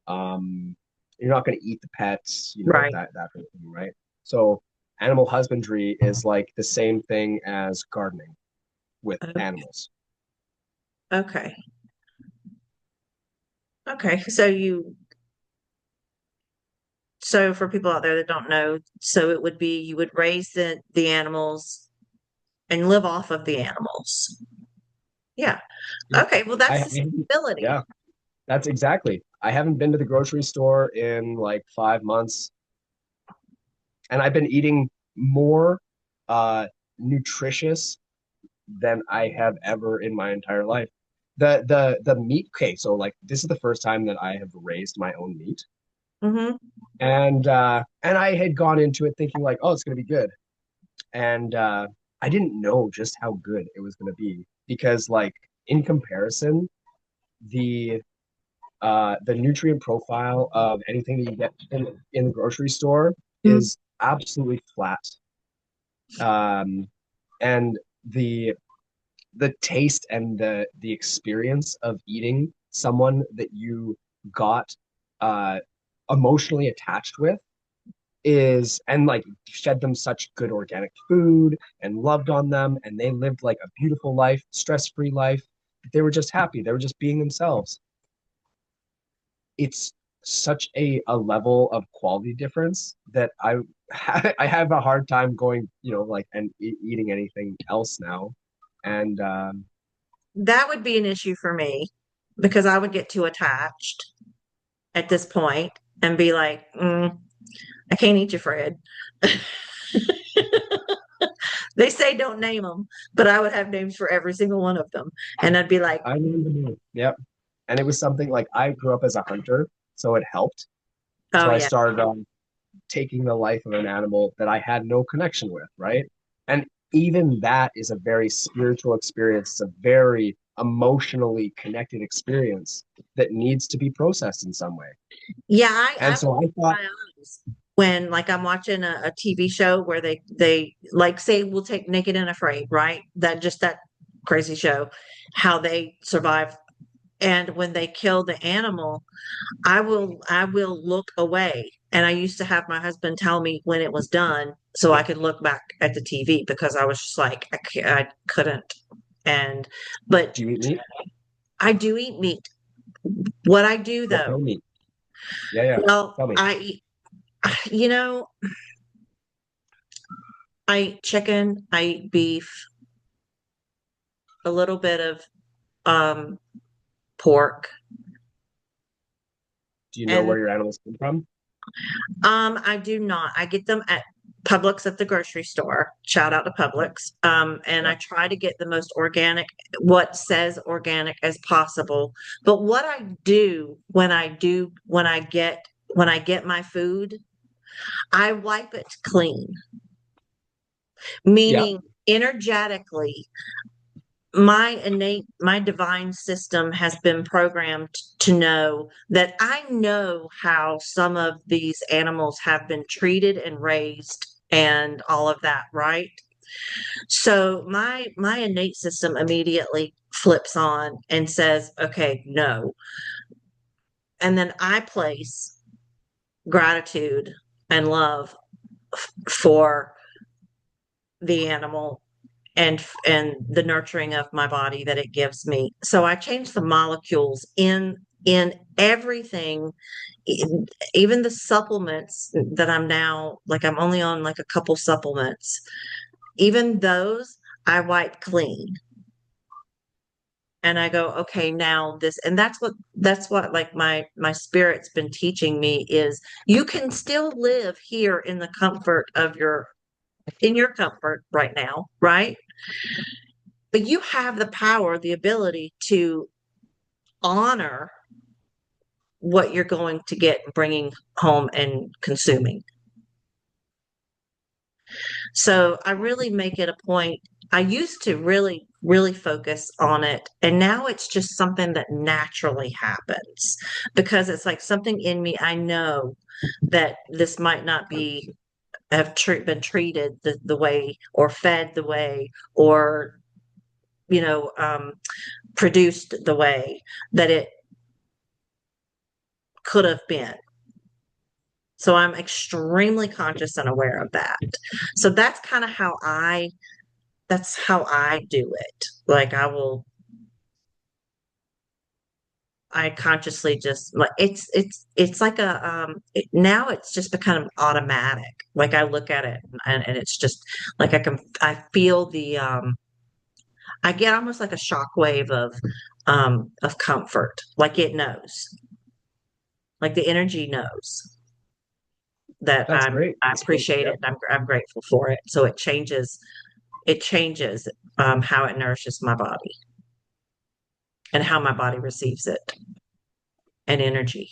Um, you're not going to eat the pets, Right. that kind of thing, right? So animal husbandry is like the same thing as gardening with animals. Okay. Okay. So for people out there that don't know, so it would be you would raise the animals and live off of the animals. Yeah. Yeah. Okay. Well, that's I, sustainability. yeah, that's exactly. I haven't been to the grocery store in like 5 months, and I've been eating more uh, nutritious than I have ever in my entire life. The meat. Okay, so like this is the first time that I have raised my own meat, Hmm. and I had gone into it thinking like, oh, it's gonna be good, and I didn't know just how good it was gonna be because like in comparison, the the nutrient profile of anything that you get in the grocery store is absolutely flat. And the the taste and the experience of eating someone that you got uh emotionally attached with is, and like fed them such good organic food and loved on them, and they lived like a beautiful life, stress-free life. They were just happy, they were just being themselves. It's such a level of quality difference that I have a hard time going, like, and eating anything else now. And That would be an issue for me because I would get too attached at this point and be like, I can't eat you, Fred. They say don't name them, but I would have names for every single one of them. And I'd be like, I remember, yep. And it was something like I grew up as a hunter, so it helped. oh, So I yeah. started taking the life of an animal that I had no connection with, right? And even that is a very spiritual experience. It's a very emotionally connected experience that needs to be processed in some way. Yeah, And I so I thought, my eyes when like I'm watching a TV show where they like say we'll take Naked and Afraid, right? That crazy show, how they survive. And when they kill the animal, I will look away. And I used to have my husband tell me when it was done so I could look back at the TV because I was just like I couldn't. And but do you eat meat? I do eat meat. What I do What kind though, of meat? Yeah, yeah. well, Tell me. I eat, you know, I eat chicken, I eat beef, a little bit of um pork, Do you know and where your animals come from? I do not. I get them at Publix at the grocery store. Shout out to Publix. And Yeah. I try to get the most organic, what says organic as possible. But what I do when I get my food, I wipe it clean, Yeah. meaning energetically my divine system has been programmed to know that I know how some of these animals have been treated and raised and all of that, right? So my innate system immediately flips on and says, okay, no. And then I place gratitude and love for the animal and the nurturing of my body that it gives me. So I change the molecules in everything, even the supplements that I'm now like I'm only on like a couple supplements. Even those I wipe clean. And I go, okay, now this, and that's what like my spirit's been teaching me is you can still live here in the comfort of your comfort right now, right? But you have the power, the ability to honor what you're going to get bringing home and consuming. So I really make it a point. I used to really, really focus on it. And now it's just something that naturally happens because it's like something in me. I know that this might not be been treated the way or fed the way or, you know, produced the way that it could have been. So I'm extremely conscious and aware of that. So that's how I do it. Like I consciously just like it's like now it's just become automatic. Like I look at it and it's just like I feel I get almost like a shock wave of comfort. Like it knows. Like the energy knows that That's great. I That's great. appreciate Yeah. it and I'm grateful for it. So it changes how it nourishes my body and how my body receives it and energy.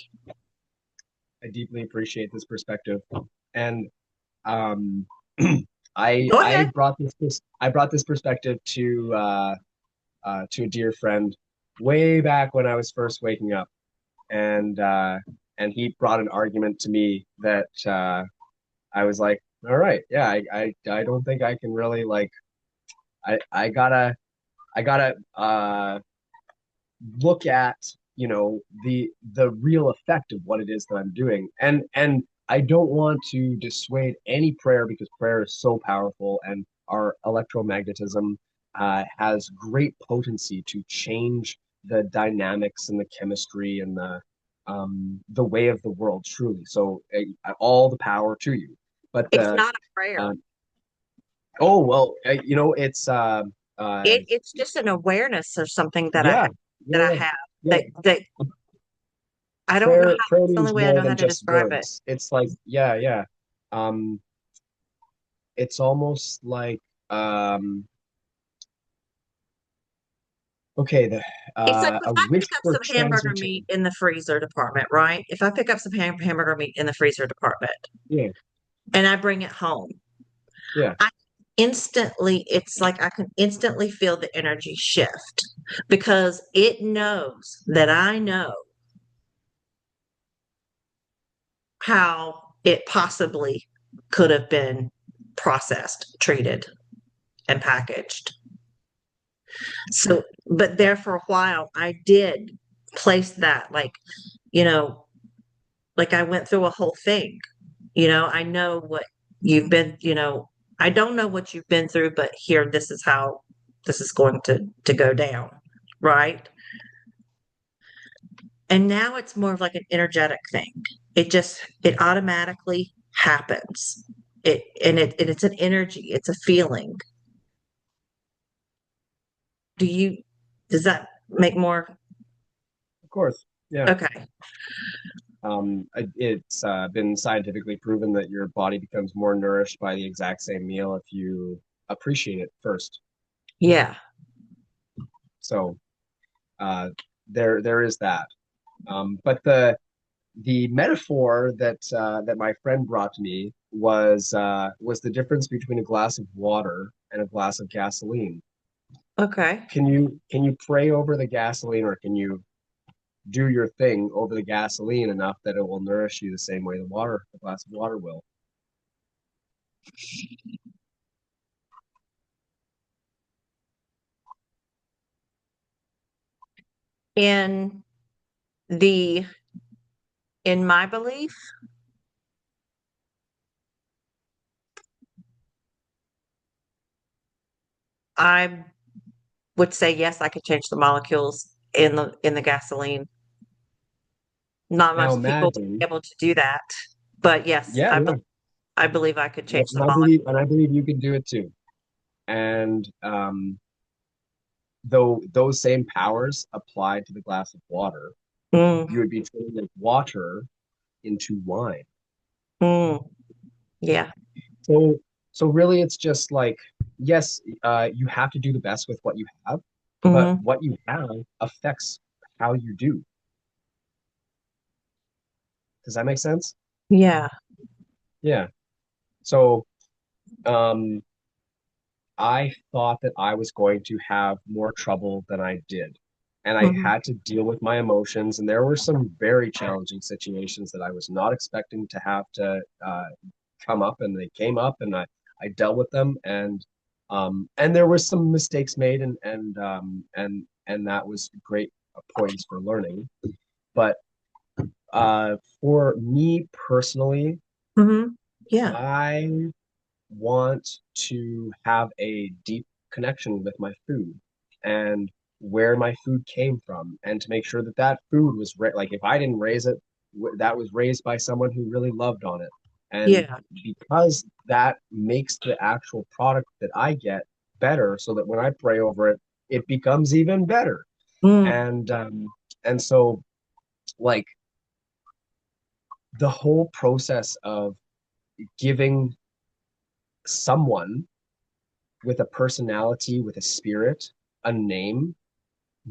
I deeply appreciate this perspective. And um I Go I ahead. brought I brought this perspective to a dear friend way back when I was first waking up, and he brought an argument to me that I was like, all right, yeah, I don't think I can really like I I gotta look at, the real effect of what it is that I'm doing. And I don't want to dissuade any prayer because prayer is so powerful and our electromagnetism has great potency to change the dynamics and the chemistry and the way of the world truly. So all the power to you. But It's the not a prayer. oh well, it's It's just an awareness or something that yeah, that I yeah, have yeah. that I don't know how. Prayer It's the only means way I more know how than to just describe it. words. It's like, yeah, yeah. Um, it's almost like, um, okay, It's like if a I wish pick up for some hamburger meat transmutation. in the freezer department, right? If I pick up some hamburger meat in the freezer department Yeah, and I bring it home, yeah, I it's like I can instantly feel the energy shift because it knows that I know how it possibly could have been processed, treated, and packaged. So, but there for a while, I did place that you know, like I went through a whole thing. I know what you've been, I don't know what you've been through, but here, this is how this is going to go down, right? And now it's more of like an energetic thing. It automatically happens. And it's an energy, it's a feeling. Do you, does that make more? of course. Yeah. Okay. It's been scientifically proven that your body becomes more nourished by the exact same meal if you appreciate it first. Yeah. So uh, there is that. But the metaphor that my friend brought to me was the difference between a glass of water and a glass of gasoline. Okay. Can you pray over the gasoline, or can you do your thing over the gasoline enough that it will nourish you the same way the glass of water will? In the, in my belief, I would say yes, I could change the molecules in the gasoline. Not Now most people would be imagine, able to do that, but yes, yeah, yeah, I believe I could yeah, change the molecule. and I believe you can do it too. And though those same powers applied to the glass of water, Mm, you would be turning water into wine. mm, yeah. So, so really, it's just like, yes, you have to do the best with what you have, but Hmm. what you have affects how you do. Does that make sense? Yeah. Yeah. So, um, I thought that I was going to have more trouble than I did. And I Hmm. had to deal with my emotions. And there were some very challenging situations that I was not expecting to have to come up, and they came up, and I dealt with them. And there were some mistakes made, and that was great points for learning. But for me personally, Hmm. Yeah. I want to have a deep connection with my food and where my food came from, and to make sure that that food was like if I didn't raise it, that was raised by someone who really loved on it. And Yeah. because that makes the actual product that I get better, so that when I pray over it, it becomes even better. Mm, And so, like, the whole process of giving someone with a personality, with a spirit, a name,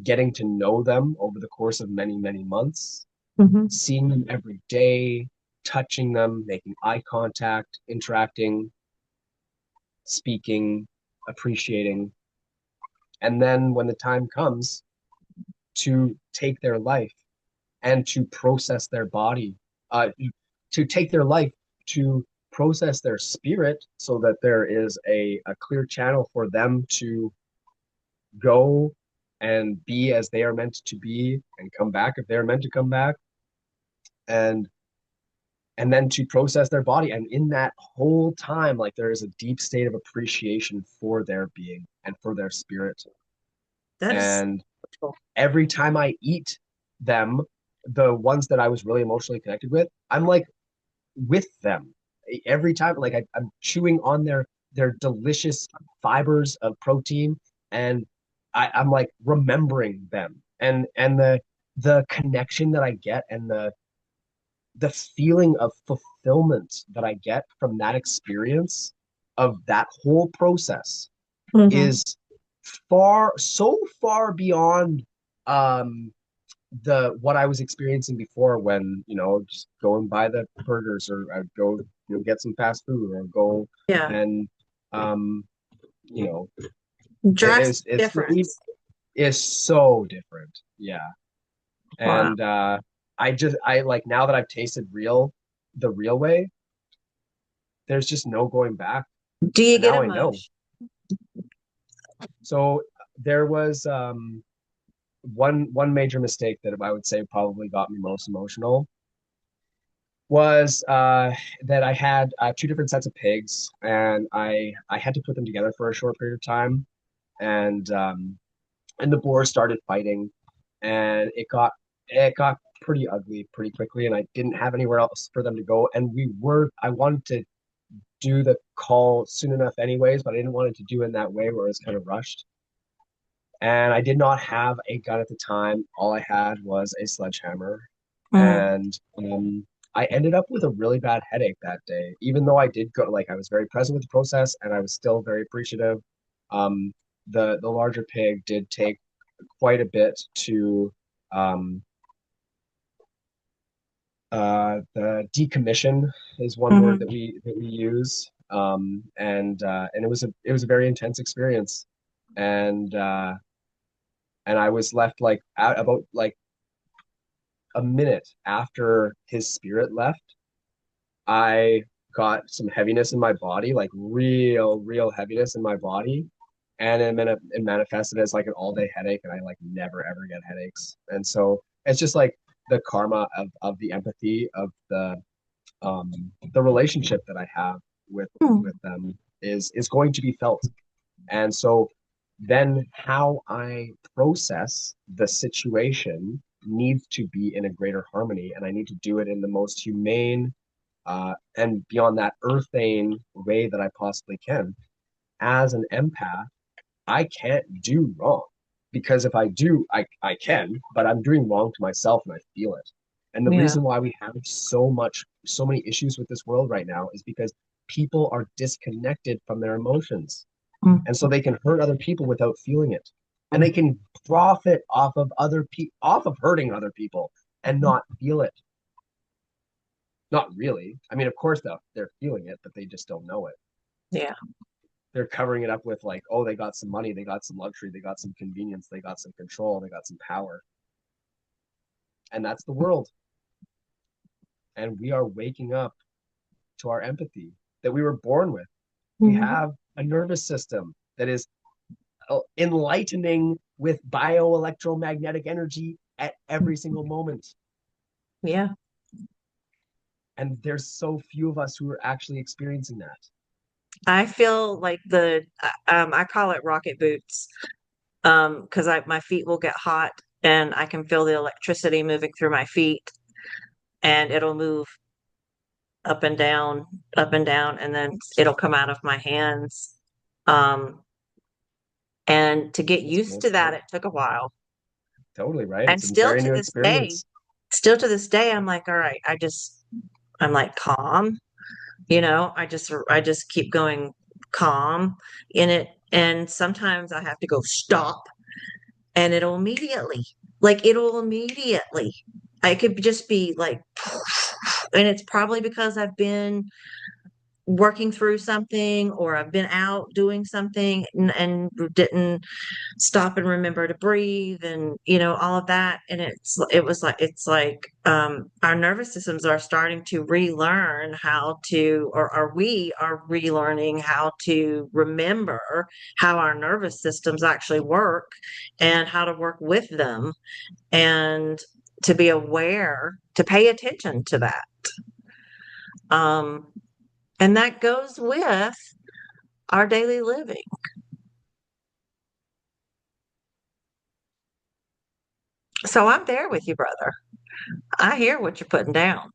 getting to know them over the course of many, many months, hmm. seeing them every day, touching them, making eye contact, interacting, speaking, appreciating. And then when the time comes to take their life and to process their body, to take their life, to process their spirit so that there is a clear channel for them to go and be as they are meant to be and come back if they're meant to come back, and then to process their body. And in that whole time, like there is a deep state of appreciation for their being and for their spirit. That is And cool. every time I eat them, the ones that I was really emotionally connected with, I'm like with them every time. Like I'm chewing on their delicious fibers of protein, and I'm like remembering them, and the connection that I get, and the feeling of fulfillment that I get from that experience of that whole process Hmm. is so far beyond um the what I was experiencing before, when just go and buy the burgers, or I'd go get some fast food, or go Yeah. and um you know Drastic it's difference. is so different. Yeah. Wow. And I like, now that I've tasted the real way, there's just no going back. Do you And get now I know. emotion? So there was one major mistake that I would say probably got me most emotional was that I had two different sets of pigs, and I had to put them together for a short period of time, and the boars started fighting, and it got pretty ugly pretty quickly, and I didn't have anywhere else for them to go, and I wanted to do the call soon enough anyways, but I didn't want it to do it in that way where it was kind of rushed. And I did not have a gun at the time. All I had was a sledgehammer. Mm. And I ended up with a really bad headache that day, even though I did go, like, I was very present with the process, and I was still very appreciative. Um, the larger pig did take quite a bit to um, the decommission is one word Hmm. that we use. And it was a very intense experience. And I was left like out about like a minute after his spirit left. I got some heaviness in my body, like real heaviness in my body. And it manifested as like an all-day headache, and I like never ever get headaches. And so it's just like the karma of the empathy of the relationship that I have with them is going to be felt. And so then how I process the situation needs to be in a greater harmony, and I need to do it in the most humane and beyond that earthane way that I possibly can. As an empath, I can't do wrong, because if I do, I can, but I'm doing wrong to myself and I feel it. And the Yeah. reason why we have so many issues with this world right now is because people are disconnected from their emotions. Mm. And so they can hurt other people without feeling it. And they can profit off of hurting other people and not feel it. Not really. I mean, of course they're feeling it, but they just don't know it. Yeah. They're covering it up with like, oh, they got some money, they got some luxury, they got some convenience, they got some control, they got some power. And that's the world. And we are waking up to our empathy that we were born with. We Mhm. have a nervous system that is enlightening with bioelectromagnetic energy at every single moment. Yeah. And there's so few of us who are actually experiencing that. I feel like I call it rocket boots. Because my feet will get hot and I can feel the electricity moving through my feet and it'll move up and down, up and down, and then it'll come out of my hands. Um, and to get It's used cool to that, stuff. it took a while. Totally right. And It's a very new experience. still to this day, I'm like, all right, I'm like calm, I just keep going calm in it. And sometimes I have to go stop and it'll immediately, I could just be like, and it's probably because I've been working through something, or I've been out doing something and didn't stop and remember to breathe, and all of that. And it's like our nervous systems are starting to relearn how to, or we are relearning how to remember how our nervous systems actually work and how to work with them, and to be aware, to pay attention to that. um and that goes with our daily living. So I'm there with you, brother. I hear what you're putting down.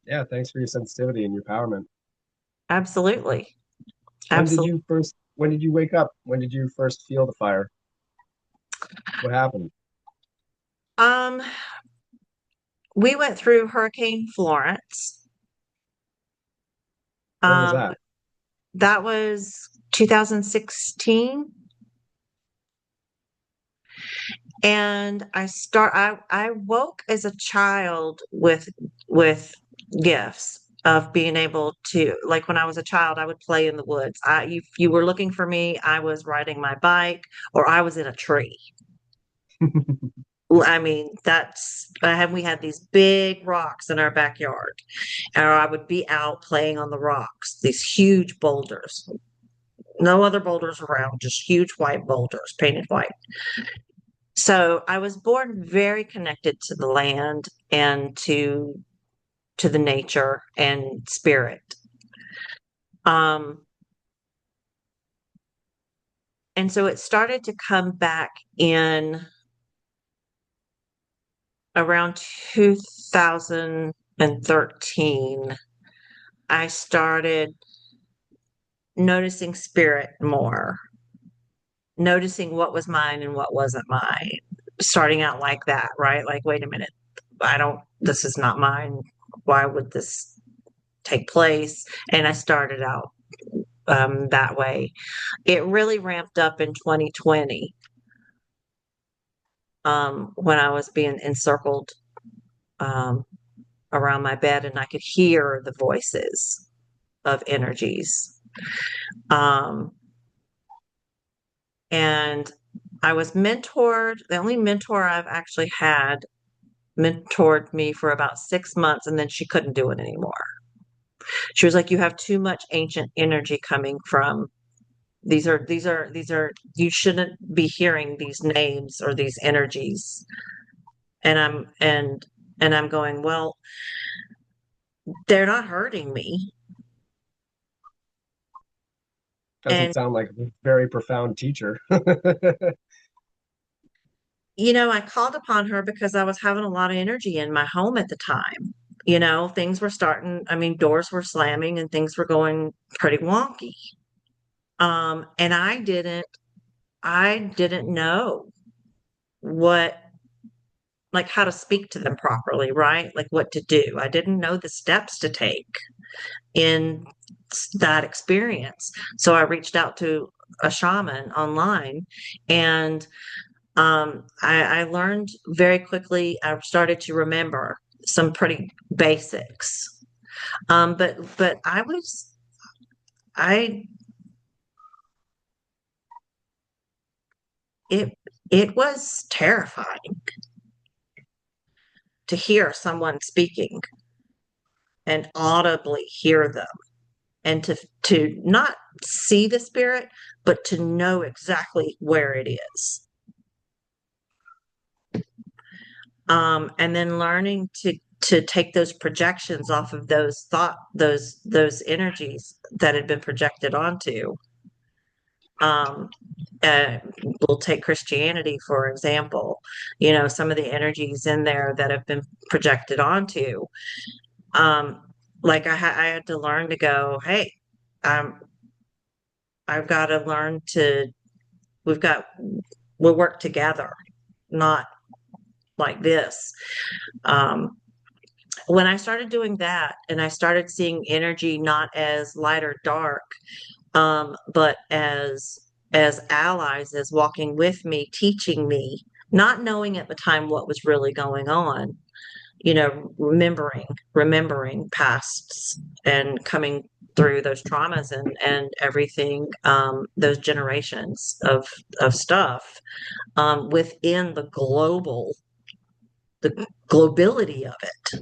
Yeah, thanks for your sensitivity and your empowerment. Absolutely. Absolutely. When did you wake up? When did you first feel the fire? What happened? Um, we went through Hurricane Florence. When was Um, that? that was 2016. And I woke as a child with gifts of being able to, like, when I was a child, I would play in the woods. If you were looking for me, I was riding my bike or I was in a tree. I mean, we had these big rocks in our backyard, and I would be out playing on the rocks, these huge boulders, no other boulders around, just huge white boulders painted white. So I was born very connected to the land and to the nature and spirit. Um, and so it started to come back in around 2013. I started noticing spirit more, noticing what was mine and what wasn't mine, starting out like that, right? Like, wait a minute, this is not mine. Why would this take place? And I started out that way. It really ramped up in 2020, when I was being encircled um, around my bed and I could hear the voices of energies. Um, and I was mentored. The only mentor I've actually had mentored me for about 6 months, and then she couldn't do it anymore. She was like, "You have too much ancient energy coming from these are you shouldn't be hearing these names or these energies." And I'm going, well, they're not hurting me. Doesn't And sound like a very profound teacher. I called upon her because I was having a lot of energy in my home at the time. Things were starting, I mean, doors were slamming and things were going pretty wonky. And I didn't know what, like, how to speak to them properly, right? Like, what to do. I didn't know the steps to take in that experience. So I reached out to a shaman online, and I learned very quickly. I started to remember some pretty basics. But I it it was terrifying to hear someone speaking and audibly hear them, and to not see the spirit, but to know exactly where it is. And then learning to take those projections off of those those energies that had been projected onto. Um, we'll take Christianity, for example. Some of the energies in there that have been projected onto. Um, like I had to learn to go, hey, um, I've got to learn to. We've got we'll work together, not like this. Um, when I started doing that and I started seeing energy not as light or dark, but as allies, as walking with me, teaching me, not knowing at the time what was really going on, remembering pasts and coming through those traumas and everything, those generations of stuff, within the globability of it.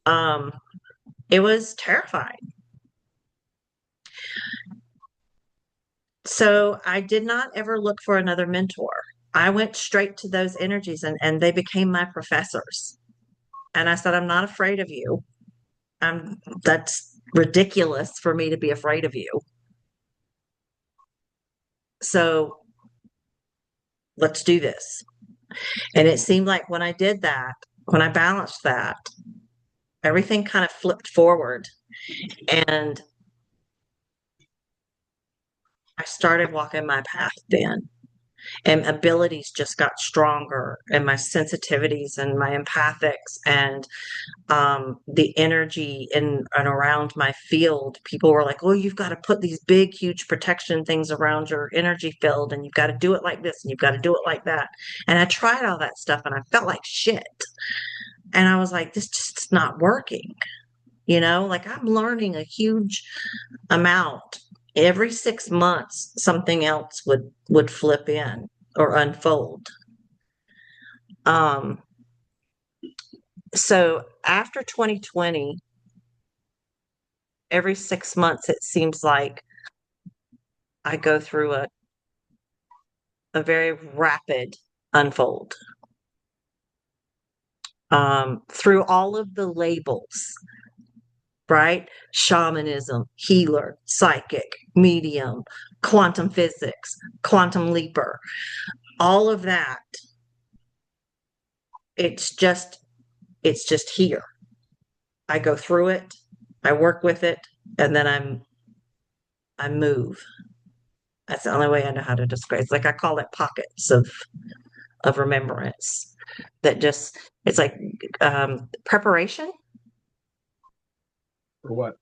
Um, it was terrifying. So I did not ever look for another mentor. I went straight to those energies and they became my professors. And I said, I'm not afraid of you. That's ridiculous for me to be afraid of you. So let's do this. And it seemed like when I did that, when I balanced that, everything kind of flipped forward. And I started walking my path then. And abilities just got stronger, and my sensitivities and my empathics and the energy in and around my field. People were like, oh, you've got to put these big, huge protection things around your energy field, and you've got to do it like this, and you've got to do it like that. And I tried all that stuff, and I felt like shit. And I was like, this just not working. Like I'm learning a huge amount. Every 6 months, something else would flip in or unfold. Um, so after 2020, every 6 months, it seems like I go through a very rapid unfold, through all of the labels, right? Shamanism, healer, psychic, medium, quantum physics, quantum leaper, all of that. It's just here. I go through it, I work with it, and then I move. That's the only way I know how to describe it. It's like I call it pockets of remembrance that just it's like preparation. For what?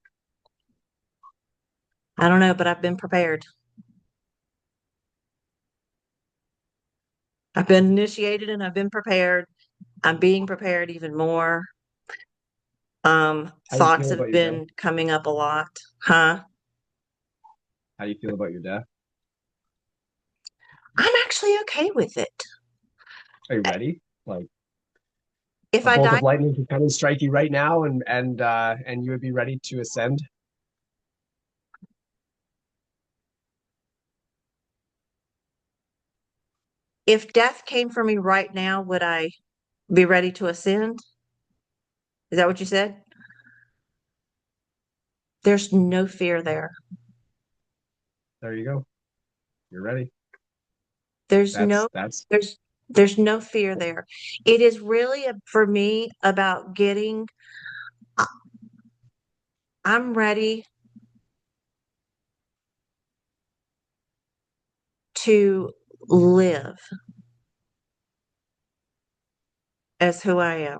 I don't know, but I've been prepared. I've been initiated and I've been prepared. I'm being prepared even more. How do you Thoughts feel have about your death? been coming up a lot. Huh? How do you feel about your death? I'm actually okay with it. Are you ready? Like If a I bolt die, of lightning can come and strike you right now, and you would be ready to ascend. if death came for me right now, would I be ready to ascend? Is that what you said? There's no fear there. There you go. You're ready. There's That's no that's there's there's no fear there. It is really for me about getting I- I'm ready to live as who I am,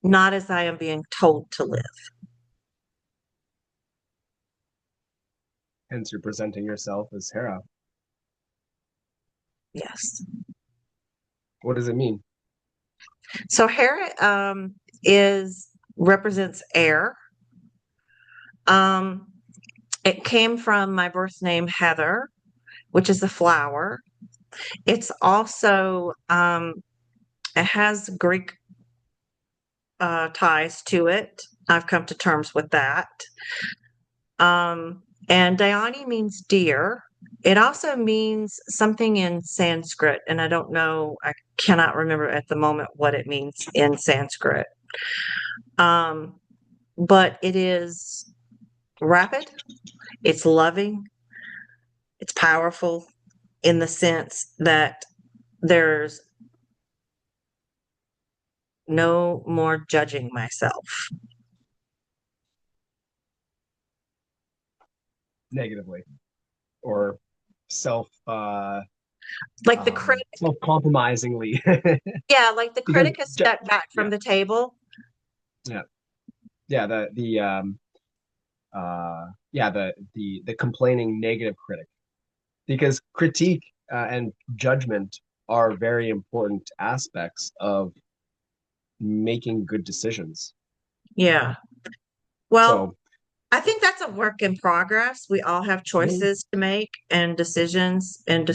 not as I am being told to live. hence you're presenting yourself as Hera. Yes. What does it mean? So Hera is represents air. Um, it came from my birth name Heather, which is a flower. It's also it has Greek ties to it. I've come to terms with that. And Dayani means deer. It also means something in Sanskrit, and I don't know, I cannot remember at the moment what it means in Sanskrit. Um, but it is rapid, it's loving, it's powerful in the sense that there's no more judging myself. Negatively or self Like the critic, self-compromisingly. yeah, like the Because critic has stepped back from yeah, the table. yeah, yeah, yeah, the complaining negative critic, because critique and judgment are very important aspects of making good decisions. Yeah. Well, So, I think that's a work in progress. We all have mhm, choices to make and decisions and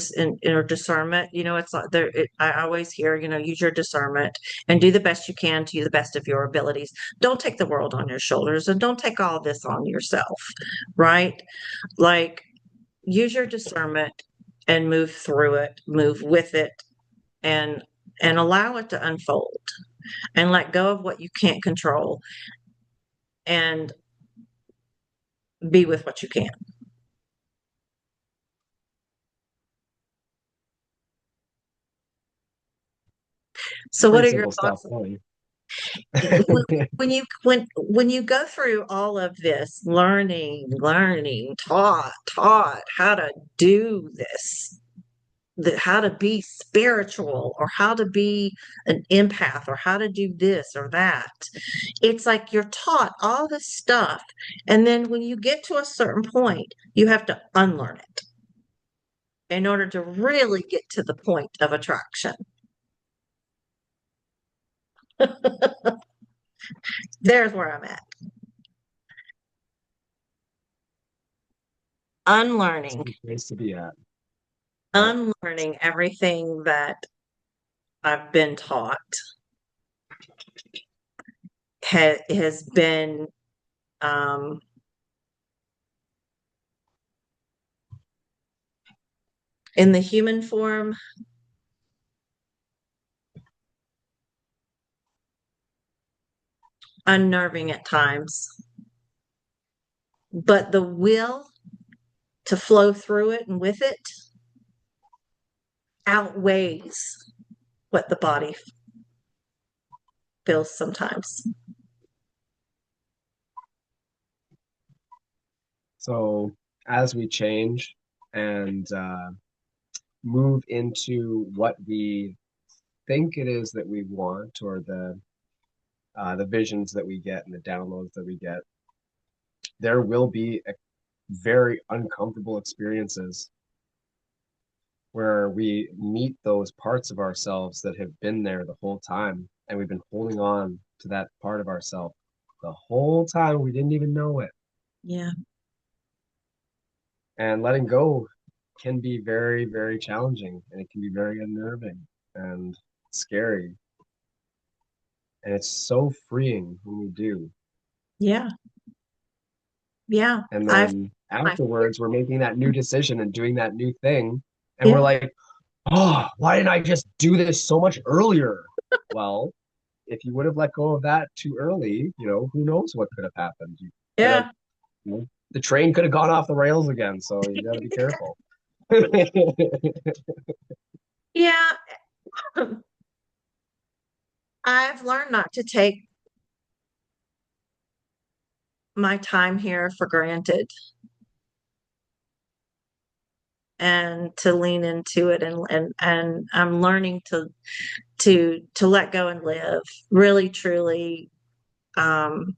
or discernment. It's like there. I always hear, use your discernment and do the best you can to the best of your abilities. Don't take the world on your shoulders and don't take all this on yourself, right? Like, use your discernment and move through it, move with it, and allow it to unfold and let go of what you can't control and be with what you can. So what pretty are your simple stuff, thoughts really. when when you go through all of this learning, taught how to do this, how to be spiritual or how to be an empath or how to do this or that, it's like you're taught all this stuff, and then when you get to a certain point you have to unlearn it in order to really get to the point of attraction. There's where I'm at. It's a Unlearning, good place to be at. Yep. unlearning everything that I've been taught has been, um, in the human form, unnerving at times, but the will to flow through it and with it outweighs what the body feels sometimes. So as we change and move into what we think it is that we want, or the visions that we get and the downloads that we get, there will be very uncomfortable experiences where we meet those parts of ourselves that have been there the whole time, and we've been holding on to that part of ourselves the whole time. We didn't even know it. Yeah. And letting go can be very, very challenging, and it can be very unnerving and scary. And it's so freeing when we do. Yeah. Yeah. And I've then my fear. afterwards, we're making that new decision and doing that new thing. And we're Yeah. like, oh, why didn't I just do this so much earlier? Well, if you would have let go of that too early, who knows what could have happened? You could have, Yeah. the train could have gone off the rails again. So you got to be careful. Yeah. I've learned not to take my time here for granted and to lean into it, and I'm learning to let go and live, really truly, um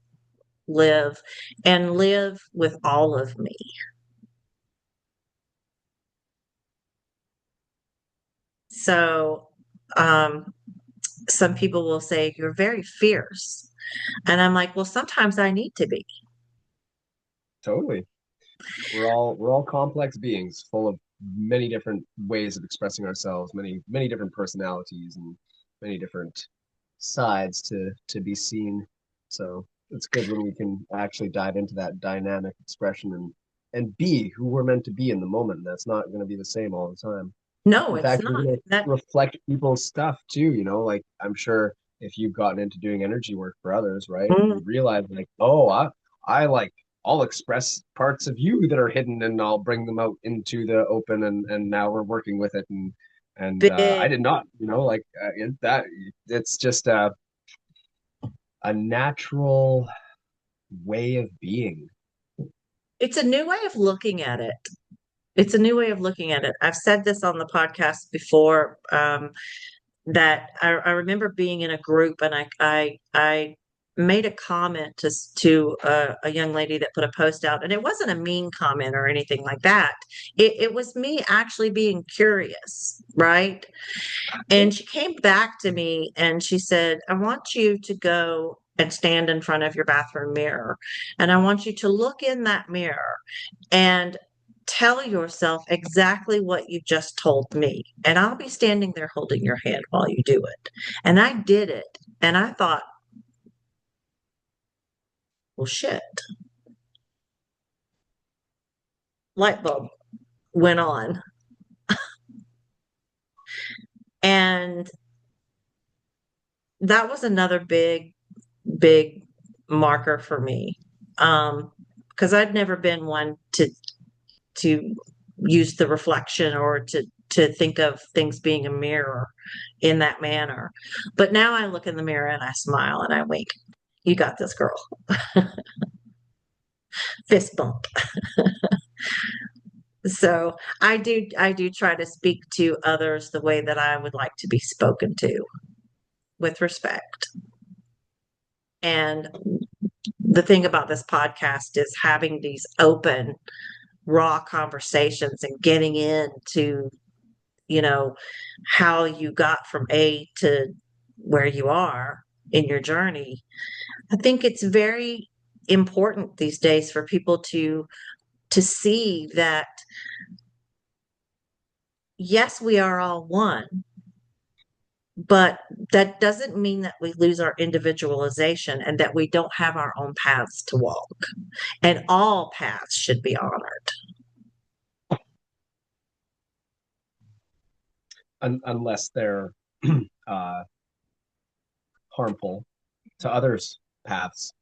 live and live with all of me. So, um some people will say you're very fierce, and I'm like, well, sometimes I need to be. Totally. We're all complex beings full of many different ways of expressing ourselves, many different personalities and many different sides to be seen. So it's good when we can actually dive into that dynamic expression and be who we're meant to be in the moment. That's not going to be the same all the time. No, In it's fact, we're not going to that. reflect people's stuff too, like I'm sure if you've gotten into doing energy work for others, right? Mm, You realize like, oh, I like I'll express parts of you that are hidden and I'll bring them out into the open, and now we're working with it, and I big. did not, that it's just a natural way of being. It's a new way of looking at it. It's a new way of looking at it. I've said this on the podcast before, that I remember being in a group, and I made a comment to a young lady that put a post out, and it wasn't a mean comment or anything like that. It was me actually being curious, right? And she came back to me and she said, I want you to go and stand in front of your bathroom mirror. And I want you to look in that mirror and tell yourself exactly what you just told me. And I'll be standing there holding your hand while you do it. And I did it. And I thought, well, shit, light bulb went on. And that was another big marker for me. Because I'd never been one to use the reflection or to think of things being a mirror in that manner. But now I look in the mirror and I smile and I wink. You got this, girl. Fist bump. So I do try to speak to others the way that I would like to be spoken to, with respect. And the thing about this podcast is having these open, raw conversations and getting into, you know, how you got from A to where you are in your journey. I think it's very important these days for people to see that yes, we are all one, but that doesn't mean that we lose our individualization and that we don't have our own paths to walk. And all paths should be honored. Unless they're uh, harmful to others' paths,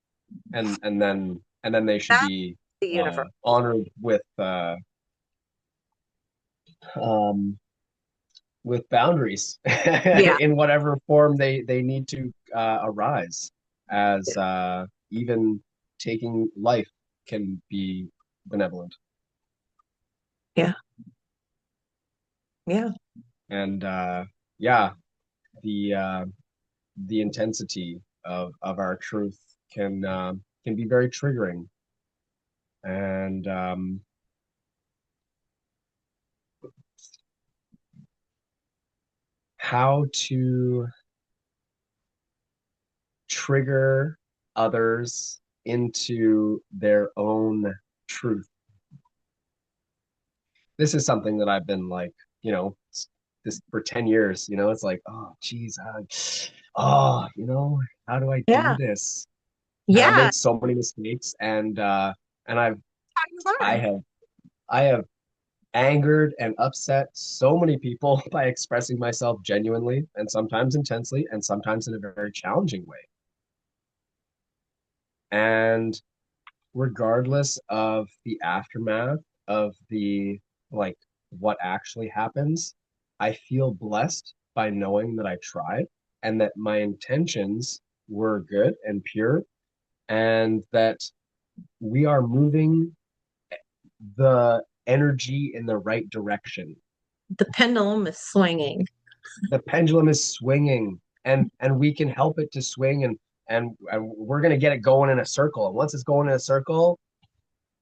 and then they should That's be the universe. honored um, with boundaries Yeah. in whatever form they need to arise, as even taking life can be benevolent. Yeah. Yeah. And yeah, the uh, the intensity of our truth can be very triggering. And how to trigger others into their own truth. This is something that I've been like, this for 10 years, it's like, oh, geez, how do I do Yeah. this? And I've Yeah. made so many mistakes, and How you I learn. have, I have angered and upset so many people by expressing myself genuinely and sometimes intensely and sometimes in a very challenging way. And regardless of the aftermath of the like what actually happens, I feel blessed by knowing that I tried and that my intentions were good and pure, and that we are moving the energy in the right direction. The pendulum is swinging. The pendulum is swinging, and we can help it to swing, and we're going to get it going in a circle. And once it's going in a circle,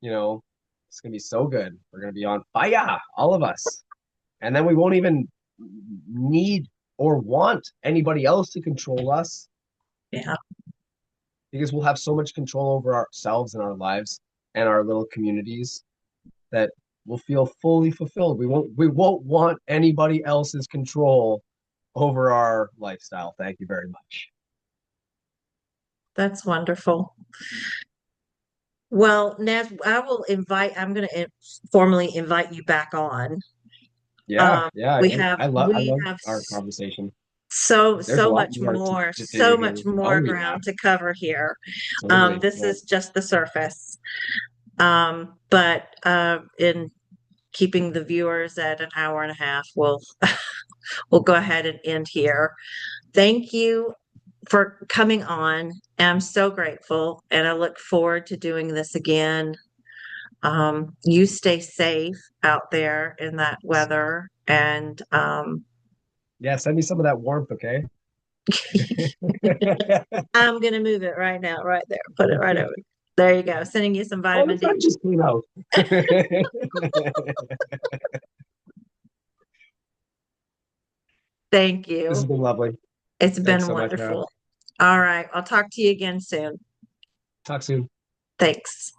you know, it's gonna be so good. We're gonna be on fire, all of us. And then we won't even need or want anybody else to control us, Yeah. because we'll have so much control over ourselves and our lives and our little communities that we'll feel fully fulfilled. We won't want anybody else's control over our lifestyle. Thank you very much. That's wonderful. Well, Naz, I'm going to formally invite you back on. Yeah, yeah. We I have, love I we love have our conversation. There's a so lot much more more, to so do much here. Oh more yeah, ground to cover here. totally. This Yeah. is just the surface. But in keeping the viewers at an hour and a half, we'll go ahead and end here. Thank you for coming on. I'm so grateful, and I look forward to doing this again. You stay safe out there in that weather, and Yeah, send me some of that warmth, okay? I'm gonna move it right now, right there. Put it right over. There you go. Sending you some Oh, the vitamin D. sun just came out. Thank This has you. been lovely. It's Thanks been so much, Hera. wonderful. All right. I'll talk to you again soon. Talk soon. Thanks.